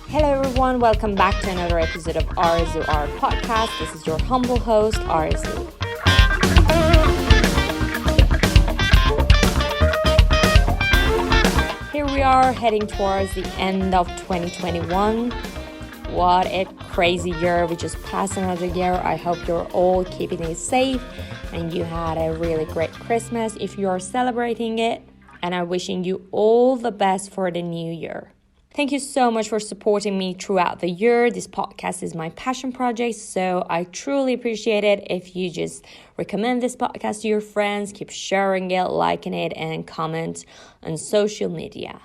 Hello, everyone. Welcome back to another episode of Arzu Art Podcast. This is your humble host, Arzu. Here we are heading towards the end of 2021. What a crazy year. We just passed another year. I hope you're all keeping it safe and you had a really great Christmas if you are celebrating it. And I'm wishing you all the best for the new year. Thank you so much for supporting me throughout the year. This podcast is my passion project, so I truly appreciate it if you just recommend this podcast to your friends, keep sharing it, liking it, and comment on social media.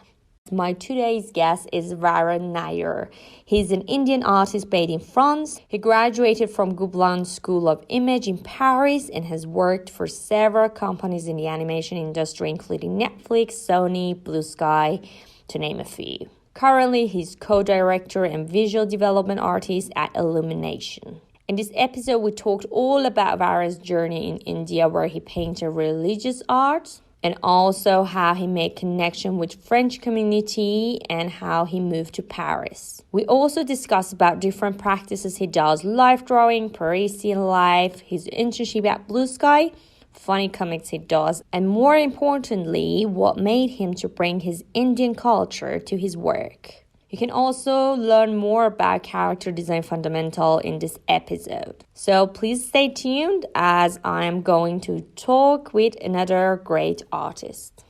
My today's guest is Varun Nair. He's an Indian artist based in France. He graduated from Gobelin School of Image in Paris and has worked for several companies in the animation industry, including Netflix, Sony, Blue Sky, to name a few. Currently, he's co-director and visual development artist at Illumination. In this episode, we talked all about Varun's journey in India, where he painted religious art, and also how he made connection with French community and how he moved to Paris. We also discussed about different practices he does, life drawing, Parisian life, his internship at Blue Sky, funny comics he does, and more importantly, what made him to bring his Indian culture to his work. You can also learn more about character design fundamental in this episode. So please stay tuned as I am going to talk with another great artist.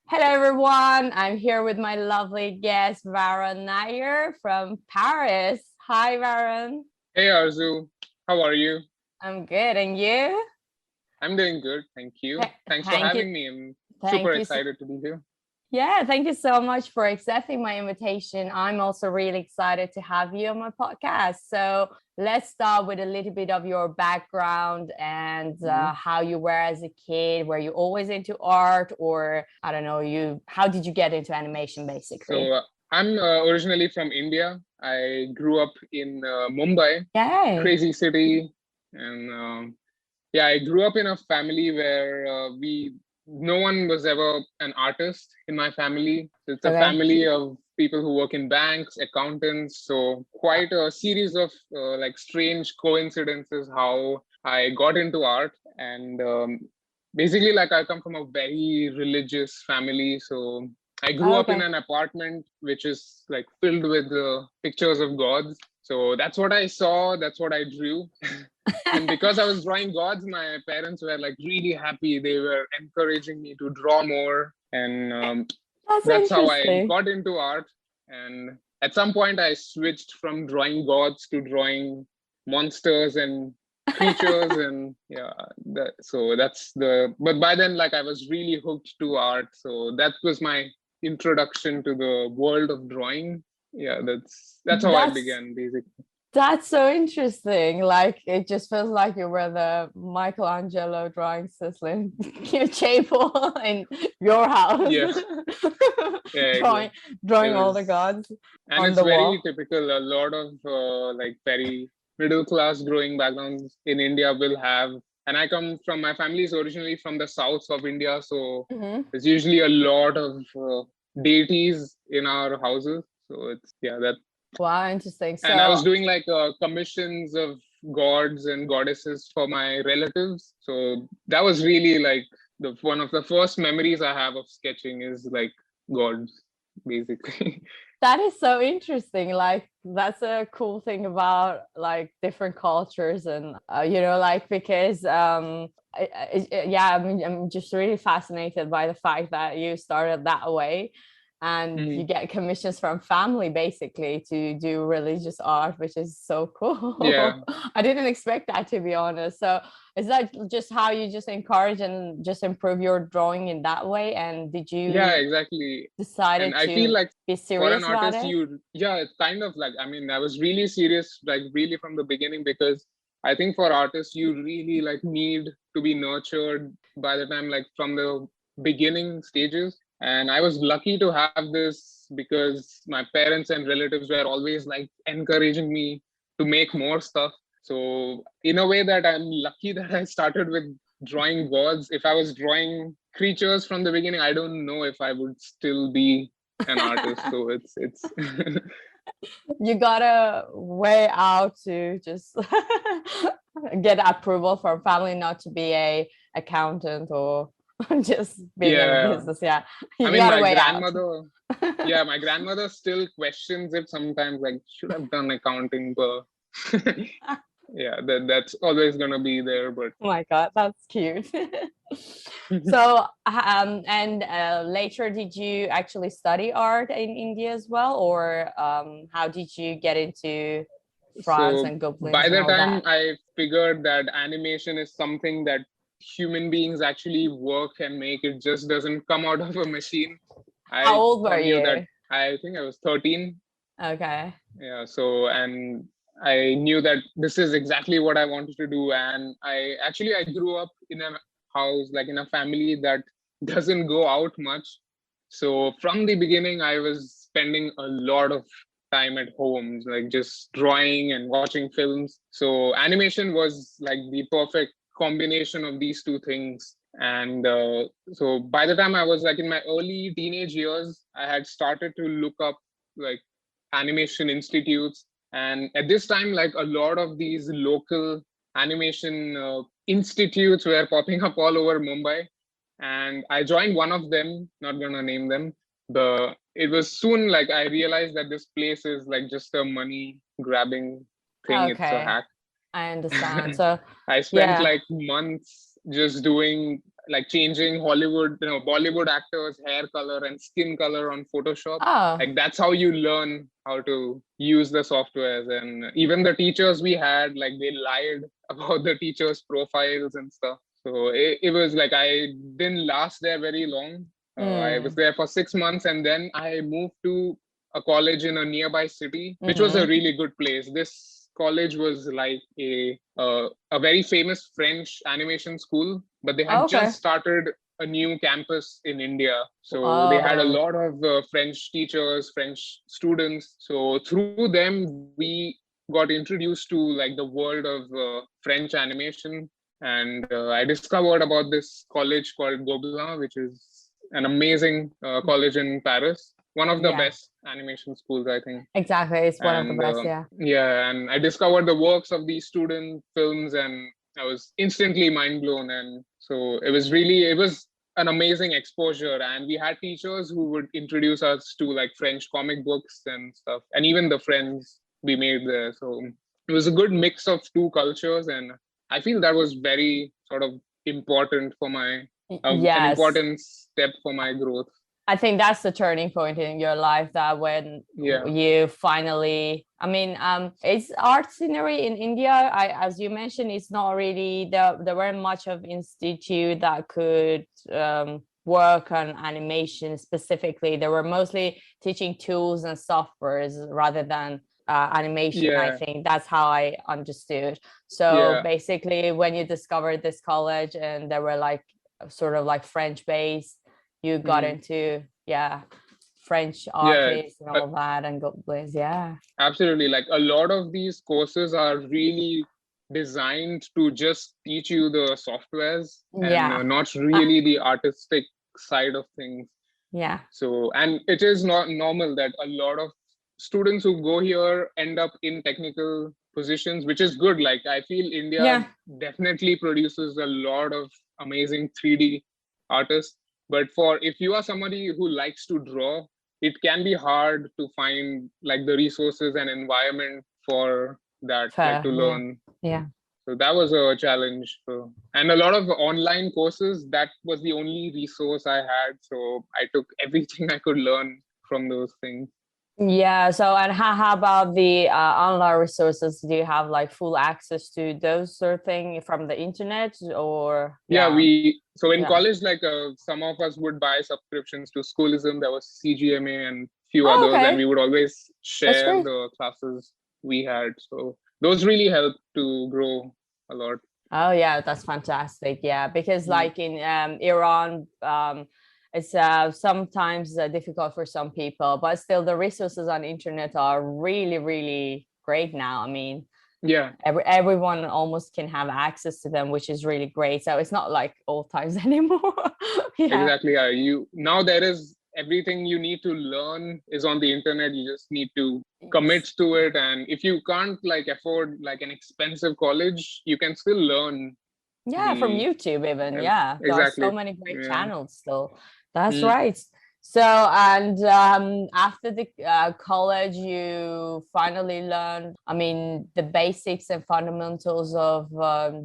Hello everyone, I'm here with my lovely guest Varun Nair from Paris. Hi Varun. Hey Arzu, how are you? I'm good, and you? I'm doing good, thank you. Thanks for having me. I'm super excited to be here. Yeah, thank you so much for accepting my invitation. I'm also really excited to have you on my podcast. So let's start with a little bit of your background and how you were as a kid. Were you always into art, or I don't know, how did you get into animation basically? So I'm originally from India. I grew up in Mumbai, crazy city. And I grew up in a family where no one was ever an artist in my family. It's a family of people who work in banks, accountants. So quite a series of strange coincidences how I got into art. And basically, I come from a very religious family. So I grew up in an apartment which is filled with pictures of gods. So that's what I saw. That's what I drew. And because I was drawing gods, my parents were really happy. They were encouraging me to draw more. And that's how I got into art. And at some point I switched from drawing gods to drawing monsters and creatures. And but by then I was really hooked to art. So that was my introduction to the world of drawing. That's how I began basically. That's so interesting. It just feels like you were the Michelangelo drawing Sistine Chapel in your house. Drawing all the gods. And it's very typical. A lot of very middle class drawing backgrounds in India will have. And I come from, my family is originally from the south of India. So there's usually a lot of deities in our houses. So it's, that. Wow, interesting. So, and I was doing commissions of gods and goddesses for my relatives. So that was really one of the first memories I have of sketching is gods, basically. That is so interesting. That's a cool thing about different cultures and because I'm just really fascinated by the fact that you started that way. And you get commissions from family basically to do religious art, which is so cool. I didn't expect that, to be honest. So is that just how you just encourage and just improve your drawing in that way? And did you exactly decided I to feel be serious for an artist, about it? It's kind of I was really serious really from the beginning, because I think for artists you really need to be nurtured by the time from the beginning stages. And I was lucky to have this because my parents and relatives were always encouraging me to make more stuff. So in a way that I'm lucky that I started with drawing gods. If I was drawing creatures from the beginning, I don't know if I would still be an artist. So it's you gotta weigh out to just get approval from family not to be a accountant or just being in a business. Yeah, you I mean, my grandmother. Yeah, my grandmother still questions it sometimes. Like, should have done accounting, but yeah, that's always gonna be there. But oh my god, that's cute. So and later, did you actually study art in India as well, or how did you get into France and Gobelins? By the time I figured that animation is something that human beings actually work and make, it just doesn't come out of a machine. How old were you? That I think I was 13. Okay. Yeah. So, and I knew that this is exactly what I wanted to do. And I grew up in a house, like in a family that doesn't go out much. So from the beginning, I was spending a lot of time at home, like just drawing and watching films. So animation was like the perfect combination of these two things. And so by the time I was like in my early teenage years, I had started to look up like animation institutes. And at this time, like a lot of these local animation institutes were popping up all over Mumbai. And I joined one of them, not gonna name them. It was soon like I realized that this place is like just a money grabbing thing. Okay. It's a hack. I understand. So I spent like months just doing like changing Bollywood actors' hair color and skin color on Photoshop. Oh. Like that's how you learn how to use the softwares. And even the teachers we had, like they lied about the teachers' profiles and stuff. So it was like I didn't last there very long. I was there for 6 months, and then I moved to a college in a nearby city, which was a really good place. This college was like a very famous French animation school, but they had just started a new campus in India. So they had a lot of French teachers, French students. So through them, we got introduced to like the world of French animation. And I discovered about this college called Gobelins, which is an amazing college in Paris. One of the best animation schools, I think. Exactly, it's one of the best, yeah. Yeah, and I discovered the works of these student films, and I was instantly mind blown. And so it was an amazing exposure. And we had teachers who would introduce us to like French comic books and stuff, and even the friends we made there. So it was a good mix of two cultures, and I feel that was very sort of important for my an important step for my growth. I think that's the turning point in your life, that when you finally, I mean, it's art scenery in India. As you mentioned, it's not really, there weren't much of institute that could work on animation specifically. They were mostly teaching tools and softwares rather than animation. I think that's how I understood. So basically, when you discovered this college and they were like sort of like French based, you got into French artists and all that, and Gobelins. Absolutely. Like a lot of these courses are really designed to just teach you the softwares and not really the artistic side of things. So, and it is not normal that a lot of students who go here end up in technical positions, which is good. Like I feel India definitely produces a lot of amazing 3D artists. But if you are somebody who likes to draw, it can be hard to find like the resources and environment for that, like to learn. So that was a challenge. And a lot of online courses, that was the only resource I had. So I took everything I could learn from those things. So, and how about the online resources? Do you have like full access to those sort of thing from the internet, or? So in college, like some of us would buy subscriptions to Schoolism. There was CGMA and few others, and we would always share the classes we had. So those really helped to grow a lot. Oh yeah, that's fantastic. Yeah, because like in Iran, it's sometimes difficult for some people, but still the resources on the internet are really, really great now. I mean, Yeah. Everyone almost can have access to them, which is really great. So it's not like old times anymore. Yeah. Exactly. Now there is everything you need to learn is on the internet. You just need to commit to it. And if you can't like afford like an expensive college, you can still learn. Yeah, from YouTube even. Yeah, there are so many great channels still. That's right. So, and after the college, you finally learned, I mean, the basics and fundamentals of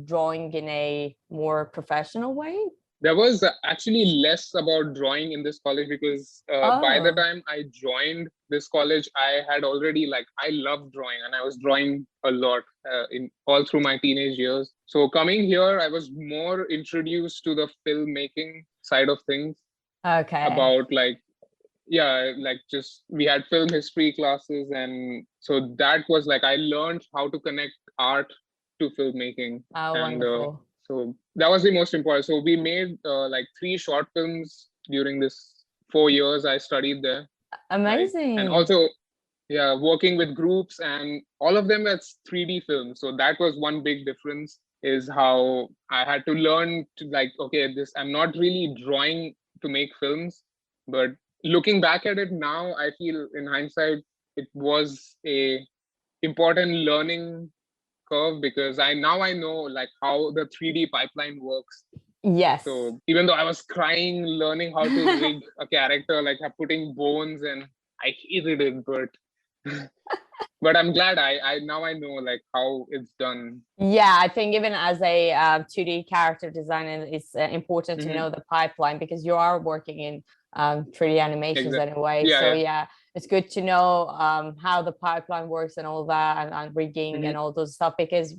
drawing in a more professional way? There was actually less about drawing in this college because by the time I joined this college, I had already I loved drawing and I was drawing a lot in all through my teenage years. So coming here, I was more introduced to the filmmaking side of things. Okay. About just we had film history classes, and so that was I learned how to connect art to filmmaking. Wonderful. So that was the most important. So we made 3 short films during this 4 years I studied there. Amazing. And also working with groups, and all of them were 3D films. So that was one big difference, is how I had to learn to okay, I'm not really drawing to make films, but looking back at it now, I feel in hindsight it was a important learning curve, because I know how the 3D pipeline works. Yes. So even though I was crying learning how to rig a character, putting bones, and I hated it, but I'm glad I now know how it's done. Yeah, I think even as a 2D character designer, it's important to know the pipeline, because you are working in 3D animations anyway. Yeah, it's good to know how the pipeline works and all that, and rigging and all those stuff, because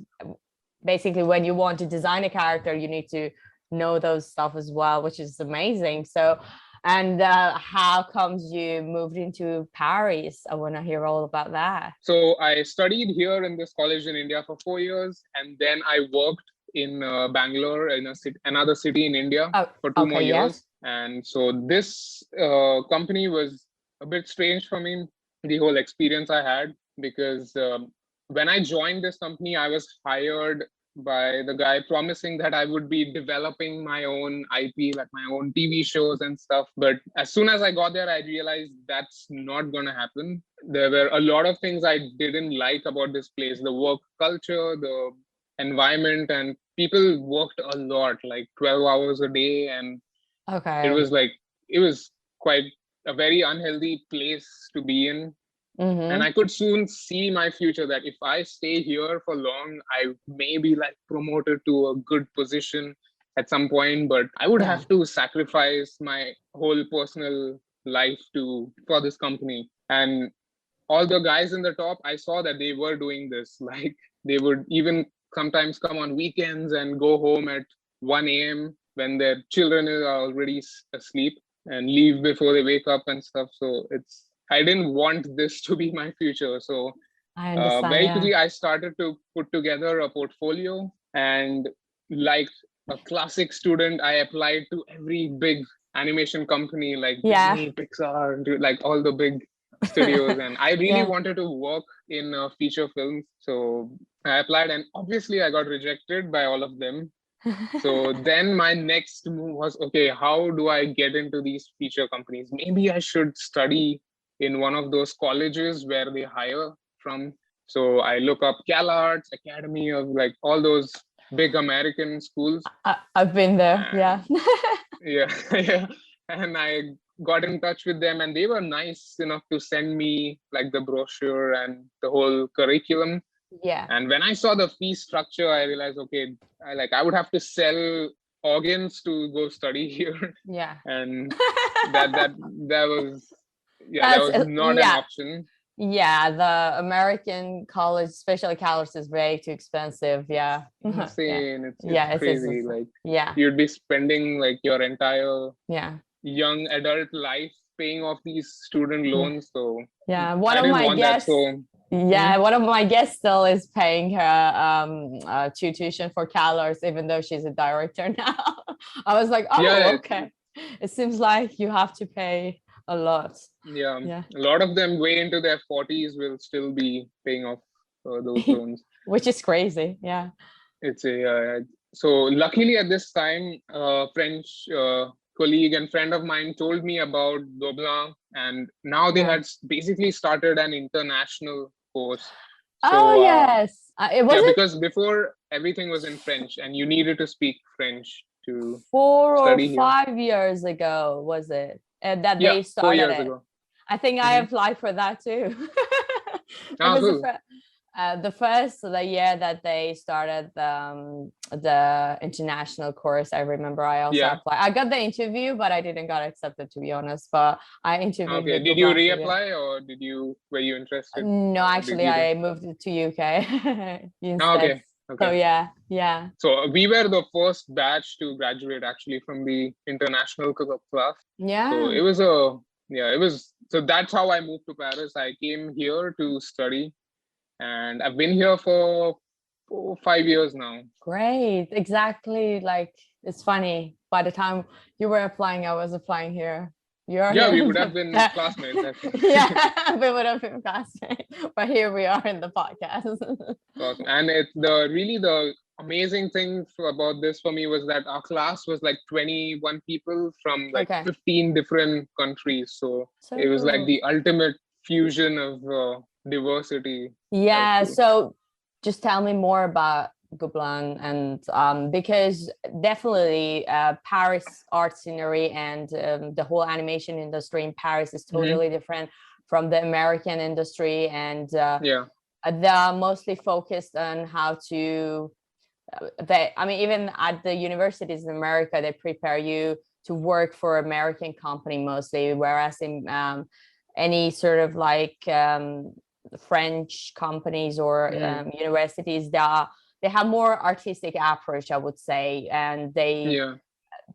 basically when you want to design a character, you need to know those stuff as well, which is amazing. So, and how comes you moved into Paris? I want to hear all about that. So I studied here in this college in India for 4 years, and then I worked in Bangalore, in another city in India, for 2 more years. Yes. And so this company was a bit strange for me, the whole experience I had, because when I joined this company, I was hired by the guy promising that I would be developing my own IP, like my own TV shows and stuff. But as soon as I got there, I realized that's not going to happen. There were a lot of things I didn't like about this place: the work culture, the environment, and people worked a lot, 12 hours a day. And it was quite a very unhealthy place to be in. And I could soon see my future, that if I stay here for long, I may be promoted to a good position at some point, but I would have to sacrifice my whole personal life for this company. And all the guys in the top, I saw that they were doing this. They would even sometimes come on weekends and go home at 1 a.m. when their children are already asleep, and leave before they wake up and stuff. So I didn't want this to be my future. So very quickly, I started to put together a portfolio, and like a classic student, I applied to every big animation company, like Disney, Pixar, all the big studios. And I really wanted to work in feature films. So I applied, and obviously I got rejected by all of them. So then my next move was, okay, how do I get into these feature companies? Maybe I should study in one of those colleges where they hire from. So I look up CalArts, Academy of all those big American schools. I've been there, yeah. yeah. And I got in touch with them, and they were nice enough to send me the brochure and the whole curriculum. Yeah. And when I saw the fee structure, I realized, okay, I would have to sell organs to go study here. Yeah. And that was not an option. Yeah, the American college, especially CalArts, is way too expensive. Yeah. Insane. It's crazy. You'd be spending your entire young adult life paying off these student loans. So one of my guests. One of my guests still is paying her tuition for CalArts, even though she's a director now. I was like, okay. It seems like you have to pay a lot. Yeah. A lot of them way into their 40s will still be paying off those loans. which is crazy. Yeah. It's so luckily at this time, a French colleague and friend of mine told me about Gobelin, and now they had basically started an international course. So, yes. It was because before everything was in French and you needed to speak French to 4 or 5 years ago, was it? That they started 4 years ago. I think I applied for that too. Cool. The year that they started the international course, I remember I also applied. I got the interview, but I didn't got accepted, to be honest. But I interviewed. Okay. Did you reapply, or were you interested? No, actually, I moved to UK instead. Okay. So yeah. So we were the first batch to graduate actually from the international class. Yeah. So it was so that's how I moved to Paris. I came here to study, and I've been here for 4 or 5 years now. Great. Exactly. Like, it's funny. By the time you were applying, I was applying here. We would have been classmates. Yeah, we would have been classmates. But here we are in the podcast. Awesome. And it's the amazing thing about this for me was that our class was like 21 people from like 15 different countries. So it was like the ultimate fusion of diversity. Yeah. So just tell me more about Gobelin, and because definitely Paris art scenery and the whole animation industry in Paris is totally different from the American industry, and they're mostly focused on how to even at the universities in America, they prepare you to work for American company mostly, whereas in any sort of like French companies or universities, they have more artistic approach, I would say, and they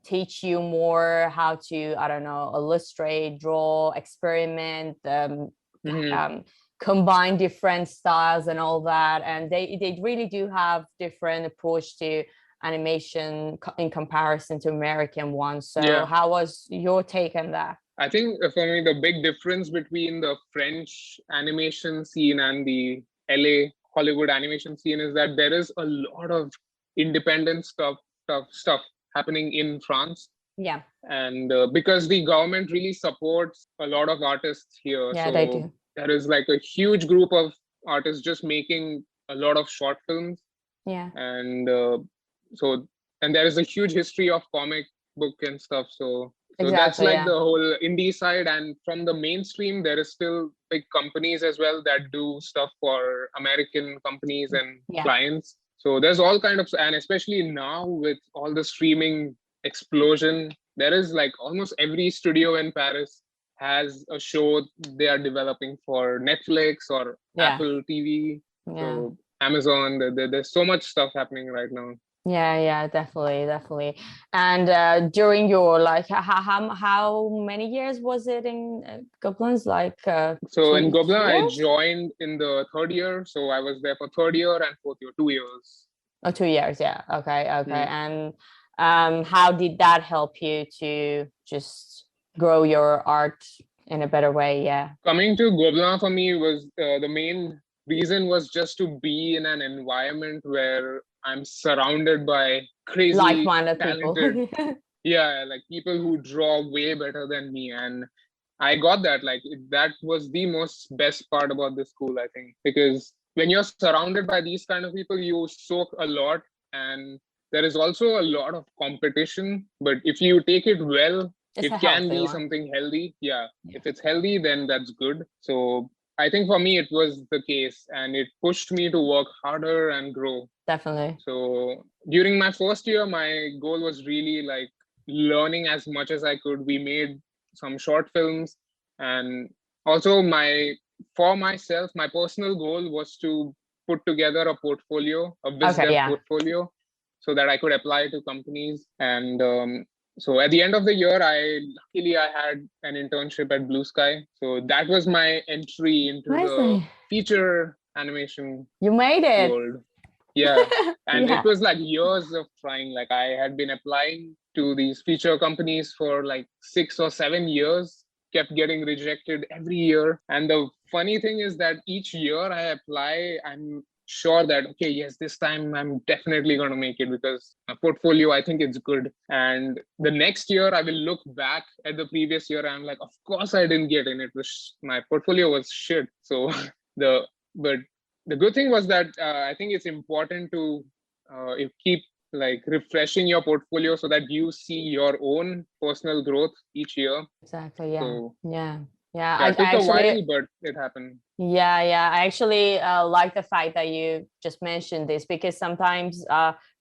teach you more how to, I don't know, illustrate, draw, experiment, combine different styles and all that. And they really do have different approach to animation in comparison to American ones. So how was your take on that? I think for me, the big difference between the French animation scene and the LA Hollywood animation scene is that there is a lot of independent stuff happening in France. Yeah. And because the government really supports a lot of artists here. Yeah, they do. There is like a huge group of artists just making a lot of short films. Yeah. And there is a huge history of comic book and stuff. So that's like the whole indie side. And from the mainstream, there is still big companies as well that do stuff for American companies and clients. So there's all kind of, and especially now with all the streaming explosion, there is like almost every studio in Paris has a show they are developing for Netflix or Apple TV, so Amazon. There's so much stuff happening right now. Yeah, definitely. And during your how many years was it in Gobelins? So in Gobelin, I joined in the 3rd year. So I was there for 3rd year and 4th year, 2 years. Oh, 2 years, yeah. Okay. And how did that help you to just grow your art in a better way? Yeah. Coming to Gobelin for me was the main reason was just to be in an environment where I'm surrounded by crazy like-minded people. Like people who draw way better than me. And I got that. That was the best part about this school, I think, because when you're surrounded by these kind of people, you soak a lot, and there is also a lot of competition. But if you take it well, it can be something healthy. Yeah. If it's healthy, then that's good. So I think for me, it was the case, and it pushed me to work harder and grow. Definitely. So during my 1st year, my goal was really like learning as much as I could. We made some short films, and also for myself, my personal goal was to put together a portfolio, a business portfolio, so that I could apply to companies. And so at the end of the year, I had an internship at Blue Sky. So that was my entry into the feature animation. You made it. World. Yeah. And it was like years of trying. Like I had been applying to these feature companies for like 6 or 7 years, kept getting rejected every year. And the funny thing is that each year I apply, I'm sure that, okay, yes, this time I'm definitely going to make it because my portfolio, I think it's good. And the next year I will look back at the previous year and I'm like, of course I didn't get in. It was, my portfolio was shit. So but the good thing was that I think it's important to keep like refreshing your portfolio so that you see your own personal growth each year. Exactly. Yeah. So, yeah. It took a while, but it happened. Yeah. I actually like the fact that you just mentioned this, because sometimes,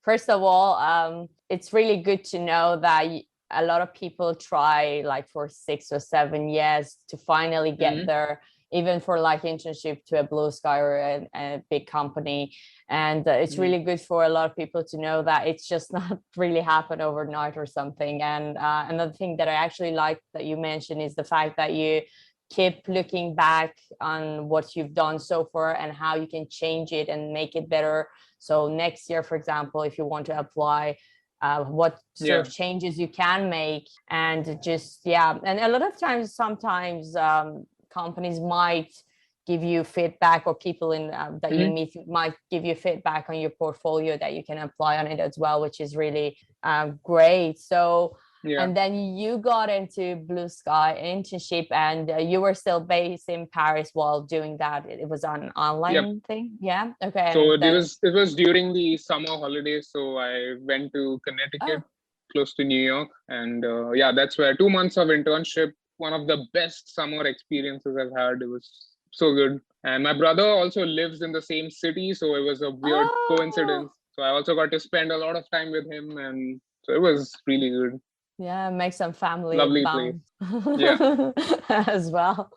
first of all, it's really good to know that a lot of people try like for 6 or 7 years to finally get there, even for like internship to a blue sky or a big company. And it's really good for a lot of people to know that it's just not really happened overnight or something. And another thing that I actually like that you mentioned is the fact that you keep looking back on what you've done so far and how you can change it and make it better. So next year, for example, if you want to apply, what sort of changes you can make. And just, and a lot of times, sometimes companies might give you feedback, or people in that you meet might give you feedback on your portfolio that you can apply on it as well, which is really great. So and then you got into Blue Sky internship, and you were still based in Paris while doing that. It was an online thing. Yeah. Okay. So it was during the summer holidays. So I went to Connecticut, close to New York, and that's where 2 months of internship. One of the best summer experiences I've had. It was so good. And my brother also lives in the same city, so it was a weird coincidence. So I also got to spend a lot of time with him, and so it was really good. Yeah, make some family lovely bound. Place. As well.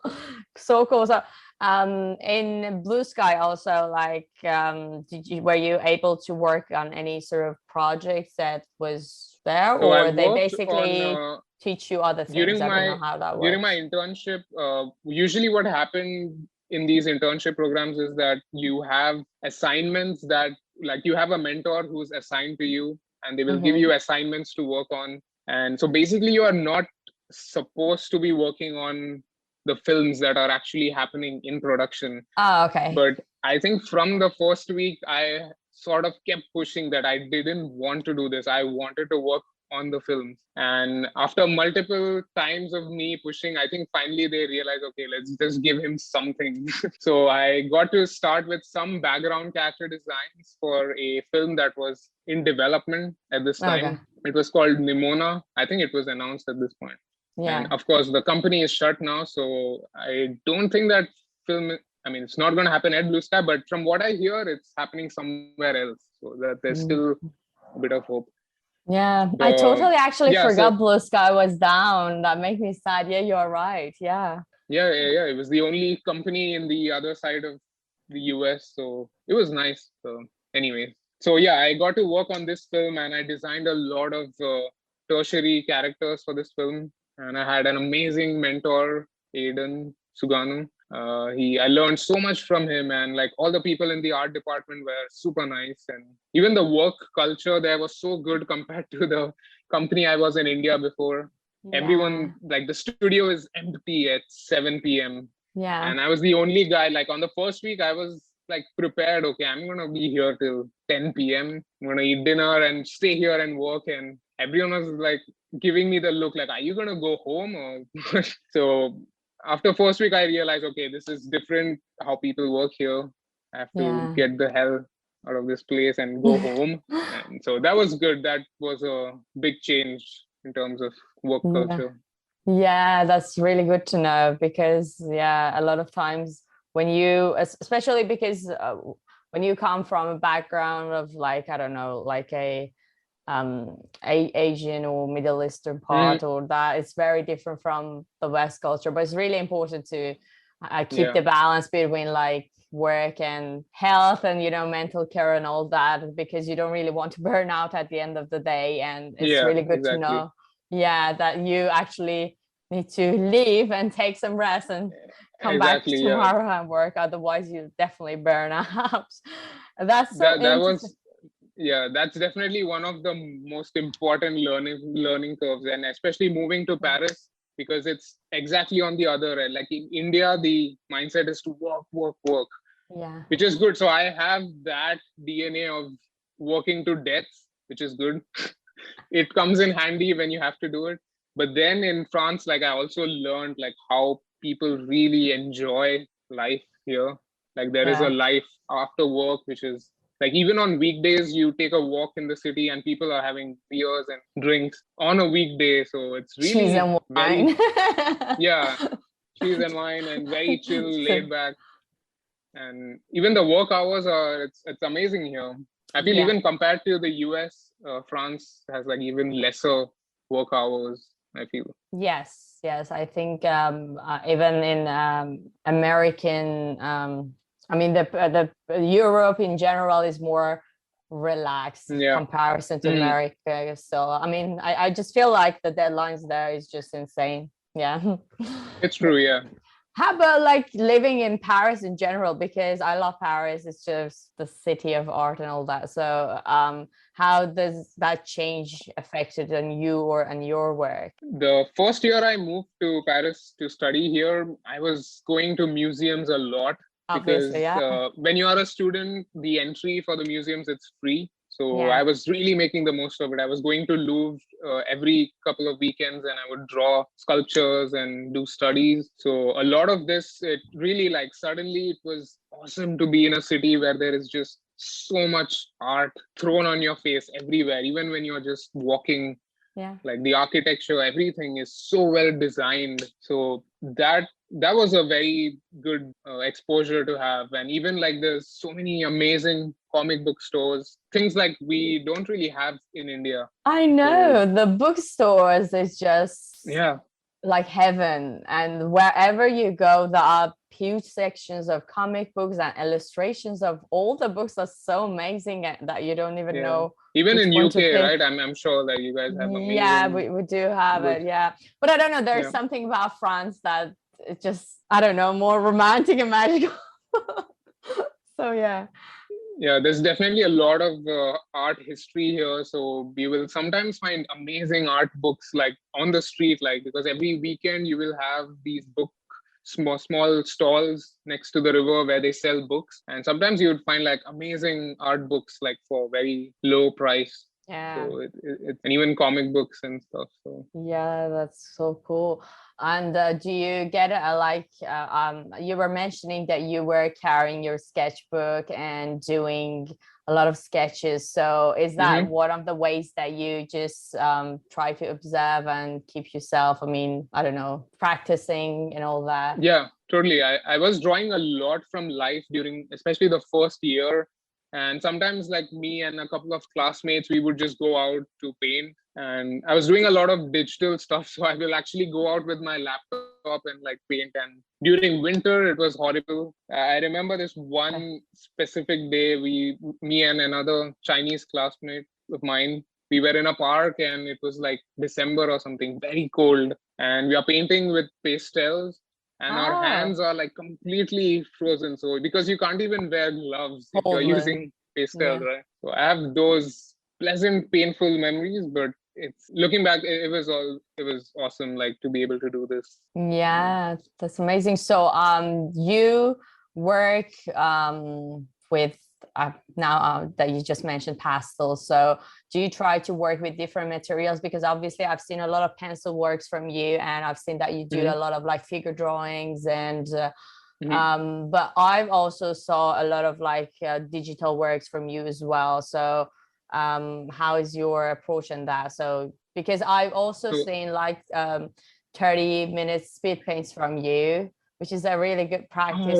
So cool. So in Blue Sky also, like were you able to work on any sort of projects that was there, so or they basically teach you other things? I don't know how that works. During my internship, usually what happened in these internship programs is that you have assignments that, like, you have a mentor who's assigned to you, and they will give you assignments to work on. And so basically you are not supposed to be working on the films that are actually happening in production. Okay. But I think from the first week, I sort of kept pushing that I didn't want to do this. I wanted to work on the films. And after multiple times of me pushing, I think finally they realized, okay, let's just give him something. So I got to start with some background character designs for a film that was in development at this time. Okay. It was called Nimona. I think it was announced at this point. Yeah. And of course, the company is shut now. So I don't think that film, I mean, it's not going to happen at Blue Sky, but from what I hear, it's happening somewhere else. So that there's still a bit of hope. Yeah, I totally actually forgot Blue Sky was down. That makes me sad. Yeah, you're right. Yeah. It was the only company in the other side of the US. So it was nice. So anyway, I got to work on this film, and I designed a lot of tertiary characters for this film. And I had an amazing mentor, Aiden Suganu. I learned so much from him, and like all the people in the art department were super nice, and even the work culture there was so good compared to the company I was in India before. Yeah. Everyone, like, the studio is empty at 7 p.m. Yeah. And I was the only guy. Like on the first week, I was like prepared. Okay, I'm gonna be here till 10 p.m. I'm gonna eat dinner and stay here and work. And everyone was like giving me the look, like, are you gonna go home? Or so after first week, I realized, okay, this is different how people work here. I have to get the hell out of this place and go home. And so that was good. That was a big change in terms of work culture. Yeah, that's really good to know, because a lot of times when you, especially because when you come from a background of, like, I don't know, like a Asian or Middle Eastern part, or that, it's very different from the West culture. But it's really important to keep the balance between like work and health and, you know, mental care and all that, because you don't really want to burn out at the end of the day. And it's really good to know that you actually need to leave and take some rest and come back tomorrow and work. Otherwise you definitely burn out. That's that's definitely one of the most important learning curves, and especially moving to Paris, because it's exactly on the other end. Like in India, the mindset is to work. Yeah. Which is good. So I have that DNA of working to death, which is good. It comes in handy when you have to do it. But then in France, like I also learned like how people really enjoy life here. Like there is a life after work, which is like even on weekdays, you take a walk in the city and people are having beers and drinks on a weekday. So it's really cheese and wine. Yeah, cheese and wine and very chill, laid back. And even the work hours are it's amazing here. I feel even compared to the US, France has like even lesser work hours, I feel. Yes, I think even in American, I mean the Europe in general is more relaxed comparison to America. So I mean, I just feel like the deadlines there is just insane. Yeah. It's true, yeah. How about like living in Paris in general? Because I love Paris. It's just the city of art and all that. So how does that change affected on you or on your work? The first year I moved to Paris to study here, I was going to museums a lot. Obviously, because when you are a student, the entry for the museums, it's free. So I was really making the most of it. I was going to Louvre every couple of weekends and I would draw sculptures and do studies. So a lot of this, it really like suddenly it was awesome to be in a city where there is just so much art thrown on your face everywhere, even when you're just walking. Like the architecture, everything is so well designed. So that was a very good exposure to have. And even like there's so many amazing comic book stores, things like we don't really have in India. I know, the bookstores is just yeah, like heaven, and wherever you go there are huge sections of comic books and illustrations of all the books are so amazing that you don't even know. Even in UK, right? I'm sure that you guys have amazing. Yeah, we do have it. Yeah, but I don't know, there's something about France that it's just, I don't know, more romantic and magical. So yeah, there's definitely a lot of art history here. So we will sometimes find amazing art books like on the street, like because every weekend you will have these small stalls next to the river where they sell books, and sometimes you would find like amazing art books like for very low price. So and even comic books and stuff. So yeah, that's so cool. And do you get you were mentioning that you were carrying your sketchbook and doing a lot of sketches. So is that one of the ways that you just try to observe and keep yourself, I mean, I don't know, practicing and all that? Yeah, totally. I was drawing a lot from life during, especially the first year. And sometimes like me and a couple of classmates, we would just go out to paint. And I was doing a lot of digital stuff. So I will actually go out with my laptop and like paint. And during winter, it was horrible. I remember this one specific day, me and another Chinese classmate of mine, we were in a park and it was like December or something, very cold. And we are painting with pastels. And our hands are like completely frozen. So because you can't even wear gloves if you're using pastels, right? So I have those pleasant, painful memories, but it's looking back, it was awesome, like to be able to do this. Yeah, that's amazing. So you work with now that you just mentioned pastels, so do you try to work with different materials? Because obviously I've seen a lot of pencil works from you, and I've seen that you do a lot of like figure drawings and but I've also saw a lot of like digital works from you as well. So how is your approach on that? So because I've also seen like 30 minutes speed paints from you, which is a really good practice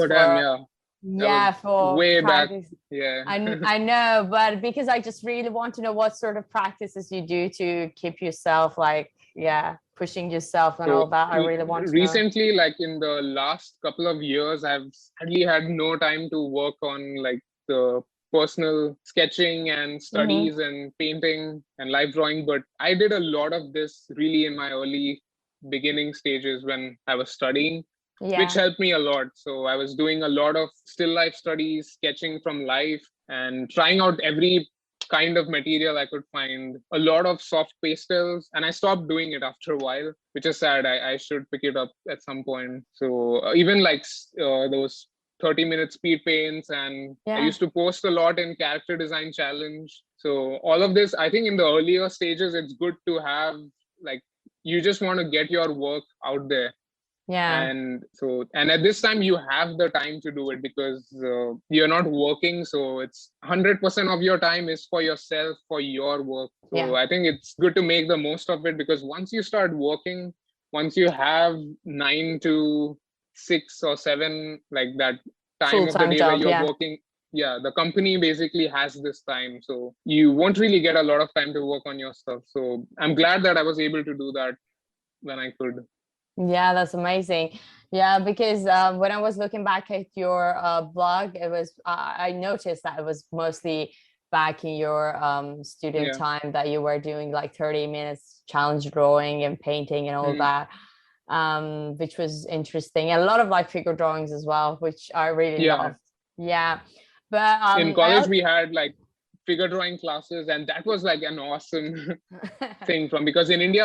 for way practice. Back. Yeah. I know, but because I just really want to know what sort of practices you do to keep yourself like pushing yourself and all that. I really want to recently know. Like in the last couple of years, I've sadly had no time to work on like the personal sketching and studies and painting and life drawing, but I did a lot of this really in my early beginning stages when I was studying, which helped me a lot. So I was doing a lot of still life studies, sketching from life, and trying out every kind of material I could find, a lot of soft pastels, and I stopped doing it after a while, which is sad. I should pick it up at some point. So even like those 30-minute speed paints, and I used to post a lot in character design challenge. So all of this, I think in the earlier stages, it's good to have, like, you just want to get your work out there. And at this time you have the time to do it because you're not working, so it's 100% of your time is for yourself, for your work. So I think it's good to make the most of it, because once you start working, once you have 9 to 6 or 7, like that time full-time of the day job, where you're working, the company basically has this time, so you won't really get a lot of time to work on your stuff. So I'm glad that I was able to do that when I could. Yeah, that's amazing. Yeah, because when I was looking back at your blog, it was I noticed that it was mostly back in your student time that you were doing like 30 minutes challenge drawing and painting and all that, which was interesting. And a lot of like figure drawings as well, which I really loved. Yeah, but in college we had like figure drawing classes, and that was like an awesome thing because in India,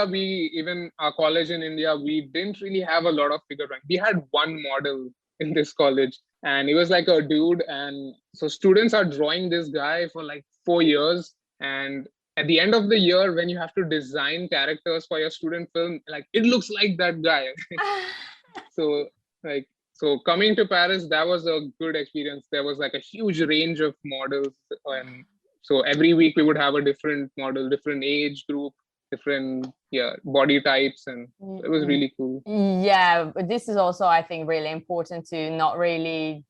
our college in India, we didn't really have a lot of figure drawing. We had one model in this college, and he was like a dude, and so students are drawing this guy for like 4 years, and at the end of the year, when you have to design characters for your student film, like it looks like that guy. So coming to Paris, that was a good experience. There was like a huge range of models, and so every week we would have a different model, different age group, different body types, and it was really cool. Yeah, but this is also, I think, really important to not really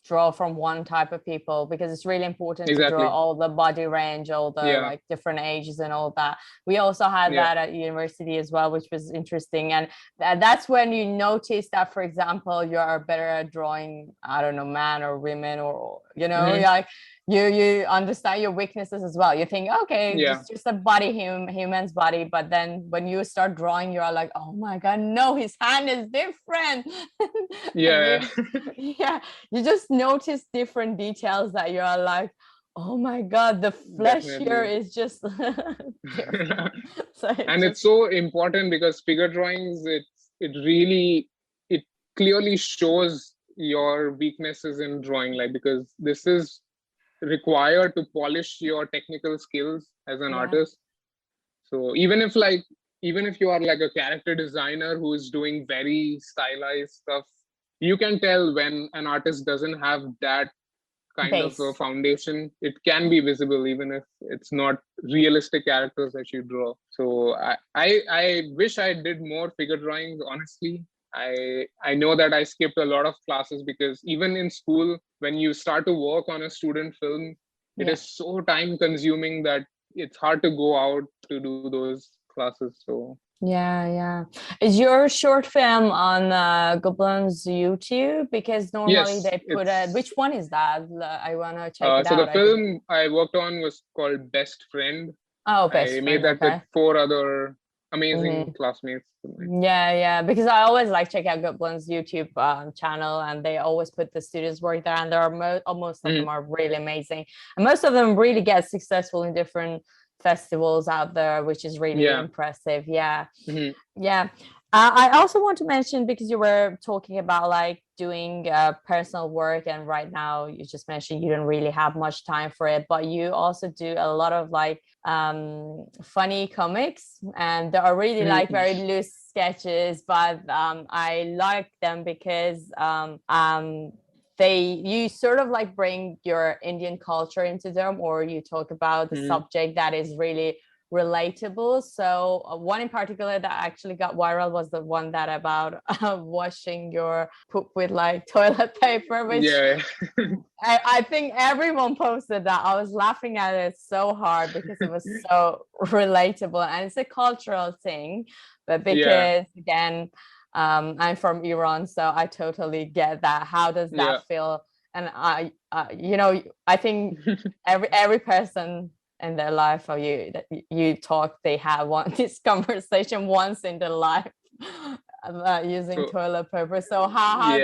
draw from one type of people, because it's really important to draw all the body range, all the like different ages and all that. We also had that at university as well, which was interesting. And that's when you notice that, for example, you are better at drawing, I don't know, man or women, or like you understand your weaknesses as well. You think, okay, just a body, human's body, but then when you start drawing, you're like, oh my god, no, his hand is different. You just notice different details that you're like, oh my god, the flesh here is just and it's so important because figure drawings, it clearly shows your weaknesses in drawing, like, because this is required to polish your technical skills as an artist. So even if you are like a character designer who is doing very stylized stuff, you can tell when an artist doesn't have that kind of a foundation. It can be visible even if it's not realistic characters that you draw. So I wish I did more figure drawings, honestly. I know that I skipped a lot of classes because even in school, when you start to work on a student film, it is so time consuming that it's hard to go out to do those classes. So is your short film on Goblin's YouTube? Because normally they put which one is that? I want to check it out. So the film I worked on was called Best Friend. I made that with 4 other amazing classmates. Because I always like check out Goblin's YouTube channel, and they always put the students' work there, and there are most of them are really amazing, and most of them really get successful in different festivals out there, which is really impressive. I also want to mention, because you were talking about like doing personal work, and right now you just mentioned you don't really have much time for it, but you also do a lot of like funny comics, and they are really like very loose sketches, but I like them because you sort of like bring your Indian culture into them, or you talk about the subject that is really relatable. So one in particular that actually got viral was the one that about washing your poop with like toilet paper, which I think everyone posted that. I was laughing at it so hard because it was so relatable, and it's a cultural thing, but because again, I'm from Iran, so I totally get that. How does that feel? And I think every person in their life, or you talk, they have this conversation once in their life about using toilet paper. So how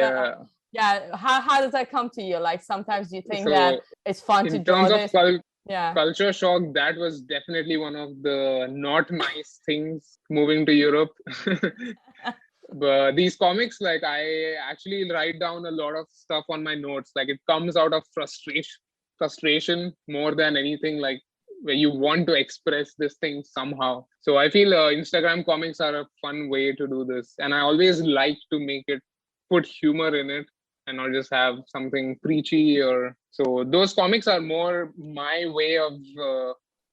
does that come to you? Like sometimes you think that it's fun to draw this. Culture shock, that was definitely one of the not nice things moving to Europe. But these comics, like I actually write down a lot of stuff on my notes. Like it comes out of frustration more than anything, like where you want to express this thing somehow. So I feel Instagram comics are a fun way to do this. And I always like to make it, put humor in it and not just have something preachy or so. Those comics are more my way of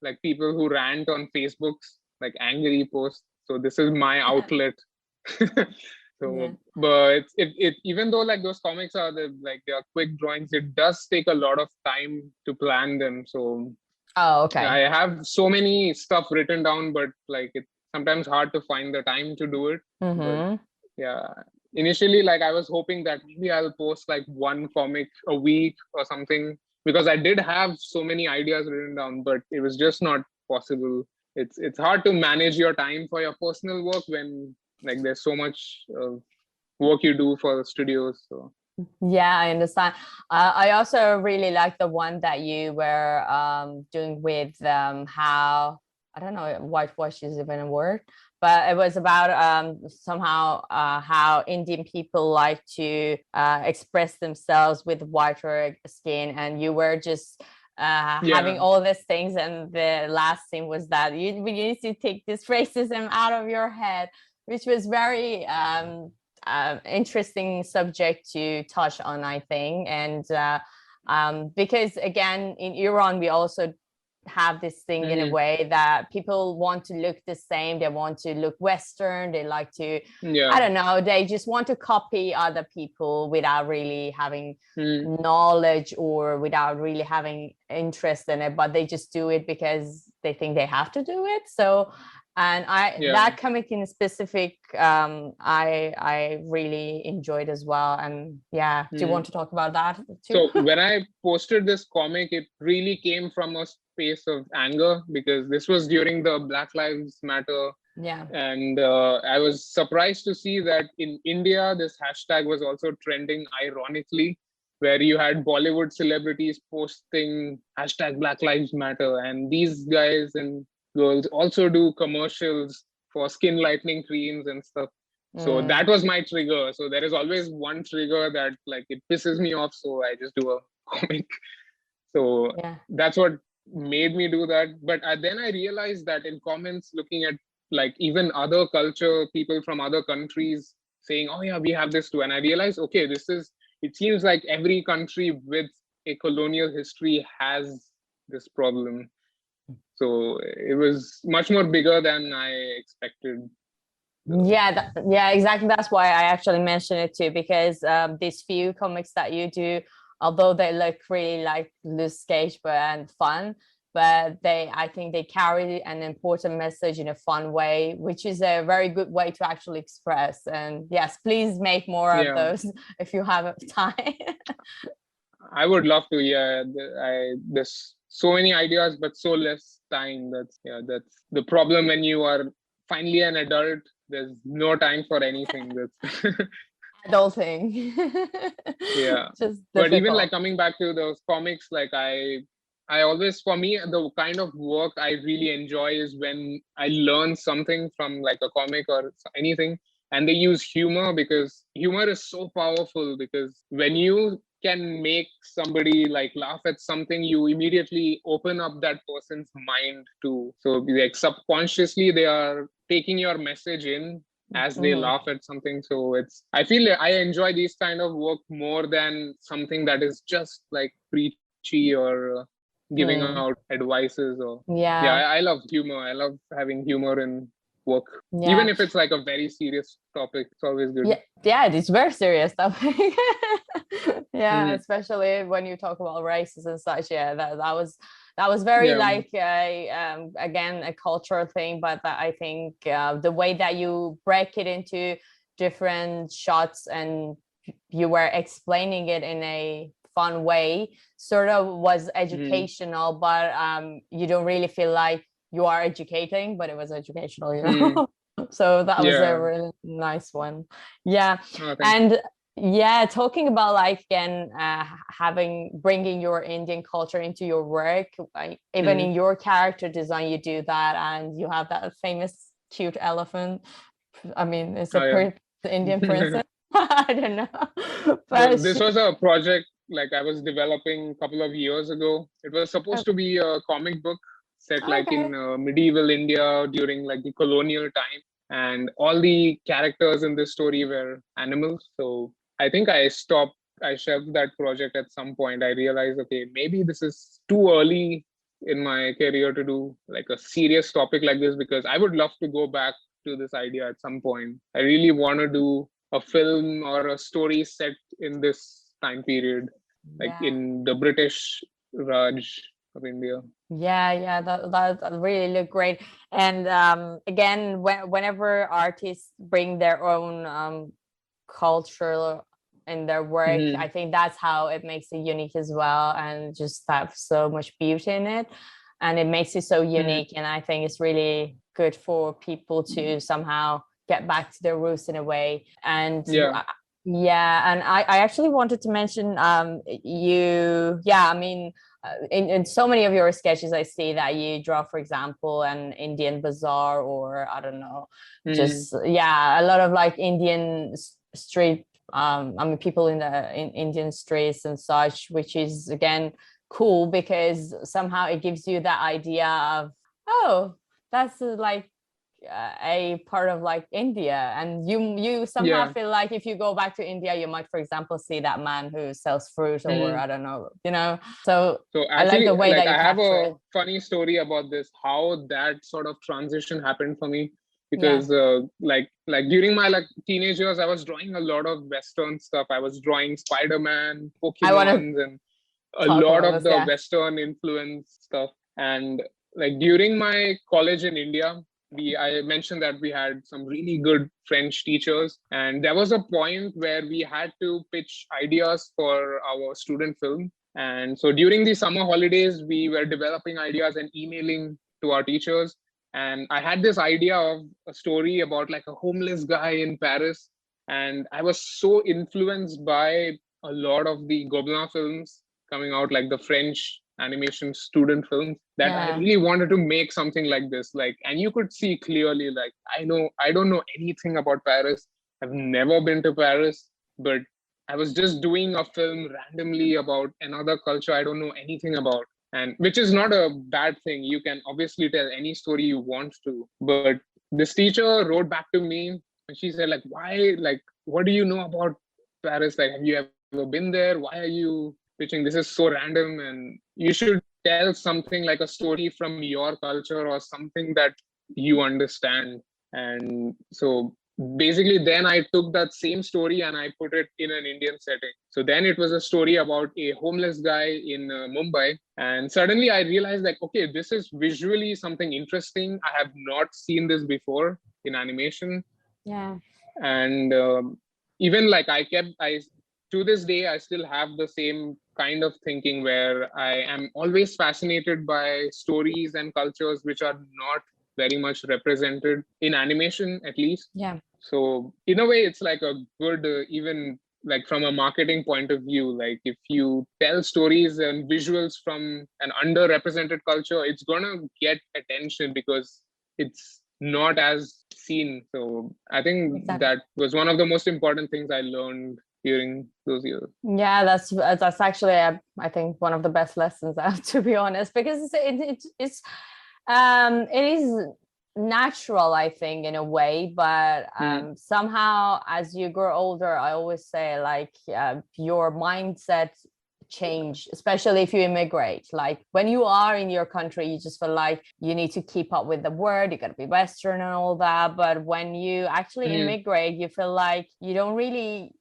like people who rant on Facebooks, like angry posts. So this is my outlet. So but it even though like those comics are like they are quick drawings, it does take a lot of time to plan them. So okay, I have so many stuff written down, but like it's sometimes hard to find the time to do it. But yeah, initially like I was hoping that maybe I'll post like one comic a week or something, because I did have so many ideas written down, but it was just not possible. It's hard to manage your time for your personal work when like there's so much work you do for the studios. So yeah, I understand. I also really like the one that you were doing with how, I don't know, whitewash is even a word, but it was about somehow how Indian people like to express themselves with whiter skin, and you were just having all these things, and the last thing was that you need to take this racism out of your head, which was very interesting subject to touch on, I think. And because again, in Iran, we also have this thing in a way that people want to look the same, they want to look Western, they like to I don't know, they just want to copy other people without really having knowledge or without really having interest in it, but they just do it because they think they have to do it. So and that comic in specific I really enjoyed as well. And do you want to talk about that too? So when I posted this comic, it really came from a space of anger, because this was during the Black Lives Matter. And I was surprised to see that in India this hashtag was also trending, ironically, where you had Bollywood celebrities posting hashtag Black Lives Matter, and these guys and girls also do commercials for skin lightening creams and stuff. So that was my trigger. So there is always one trigger that like it pisses me off, so I just do a comic. So that's what made me do that. But then I realized that in comments, looking at like even other culture, people from other countries saying, oh yeah, we have this too. And I realized, okay, it seems like every country with a colonial history has this problem. So it was much more bigger than I expected. Yeah, exactly. That's why I actually mentioned it too, because these few comics that you do, although they look really like loose sketch and fun, but I think they carry an important message in a fun way, which is a very good way to actually express. And yes, please make more of those if you have time. I would love to. There's so many ideas, but so less time. That's the problem when you are finally an adult. There's no time for anything. That's adulting. But even like coming back to those comics, like I always, for me, the kind of work I really enjoy is when I learn something from like a comic or anything, and they use humor, because humor is so powerful. Because when you can make somebody like laugh at something, you immediately open up that person's mind too. So like subconsciously they are taking your message in as they laugh at something. So I feel like I enjoy these kind of work more than something that is just like preachy or giving out advices. Or I love humor. I love having humor in work, even if it's like a very serious topic. It's always good. It's very serious topic. Especially when you talk about races and such. That was very like again a cultural thing, but I think the way that you break it into different shots and you were explaining it in a fun way sort of was educational, but you don't really feel like you are educating, but it was educational, you know. So that was a really nice one. And talking about like again bringing your Indian culture into your work, even in your character design you do that, and you have that famous cute elephant. I mean, it's a The Indian princess? I don't know. But this was a project like I was developing a couple of years ago. It was supposed to be a comic book set like in medieval India during like the colonial time. And all the characters in this story were animals. So I think I shelved that project at some point. I realized, okay, maybe this is too early in my career to do like a serious topic like this, because I would love to go back to this idea at some point. I really want to do a film or a story set in this time period, like in the British Raj of India. Yeah, that really look great. And again, whenever artists bring their own culture in their work, I think that's how it makes it unique as well, and just have so much beauty in it, and it makes it so unique. And I think it's really good for people to somehow get back to their roots in a way. And and I actually wanted to mention in so many of your sketches I see that you draw, for example, an Indian bazaar, or I don't know, just a lot of like Indian street people in Indian streets and such, which is again cool, because somehow it gives you that idea of, oh, that's like a part of like India, and you somehow feel like if you go back to India, you might, for example, see that man who sells fruit, or I don't know, so actually, I like the way that you I have a it. funny story about this, how that sort of transition happened for me, because like during my like teenage years, I was drawing a lot of Western stuff. I was drawing Spider-Man, Pokemon, and a lot of the Western influence stuff. And like during my college in India, I mentioned that we had some really good French teachers, and there was a point where we had to pitch ideas for our student film. And so during the summer holidays, we were developing ideas and emailing to our teachers. And I had this idea of a story about like a homeless guy in Paris. And I was so influenced by a lot of the Gobelin films coming out, like the French animation student films, that I really wanted to make something like this. Like, and you could see clearly, like, I don't know anything about Paris. I've never been to Paris, but I was just doing a film randomly about another culture I don't know anything about. And which is not a bad thing. You can obviously tell any story you want to. But this teacher wrote back to me and she said, like, why, like, what do you know about Paris? Like, have you ever been there? Why are you pitching? This is so random, and you should tell something like a story from your culture or something that you understand. And so basically then I took that same story and I put it in an Indian setting. So then it was a story about a homeless guy in Mumbai. And suddenly I realized, like, okay, this is visually something interesting. I have not seen this before in animation. And even like to this day, I still have the same kind of thinking where I am always fascinated by stories and cultures which are not very much represented in animation, at least. So in a way, it's like a good, even like from a marketing point of view, like if you tell stories and visuals from an underrepresented culture, it's gonna get attention because it's not as seen. So I think that was one of the most important things I learned during those years. That's actually I think one of the best lessons I have, to be honest, because it is natural, I think, in a way, but somehow as you grow older, I always say, like, your mindset change, especially if you immigrate. Like when you are in your country, you just feel like you need to keep up with the world, you got to be Western and all that. But when you actually immigrate, you feel like you don't really,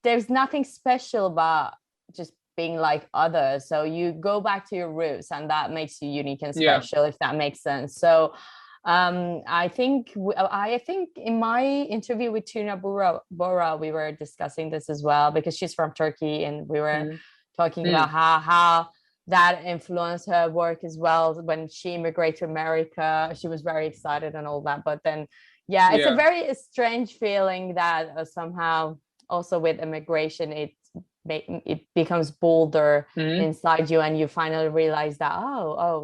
there's nothing special about just being like others. So you go back to your roots, and that makes you unique and special, if that makes sense. So I think in my interview with Tuna Bora, we were discussing this as well, because she's from Turkey, and we were talking about how that influenced her work as well. When she immigrated to America, she was very excited and all that. But then, it's a very strange feeling that somehow also with immigration, it becomes bolder inside you, and you finally realize that,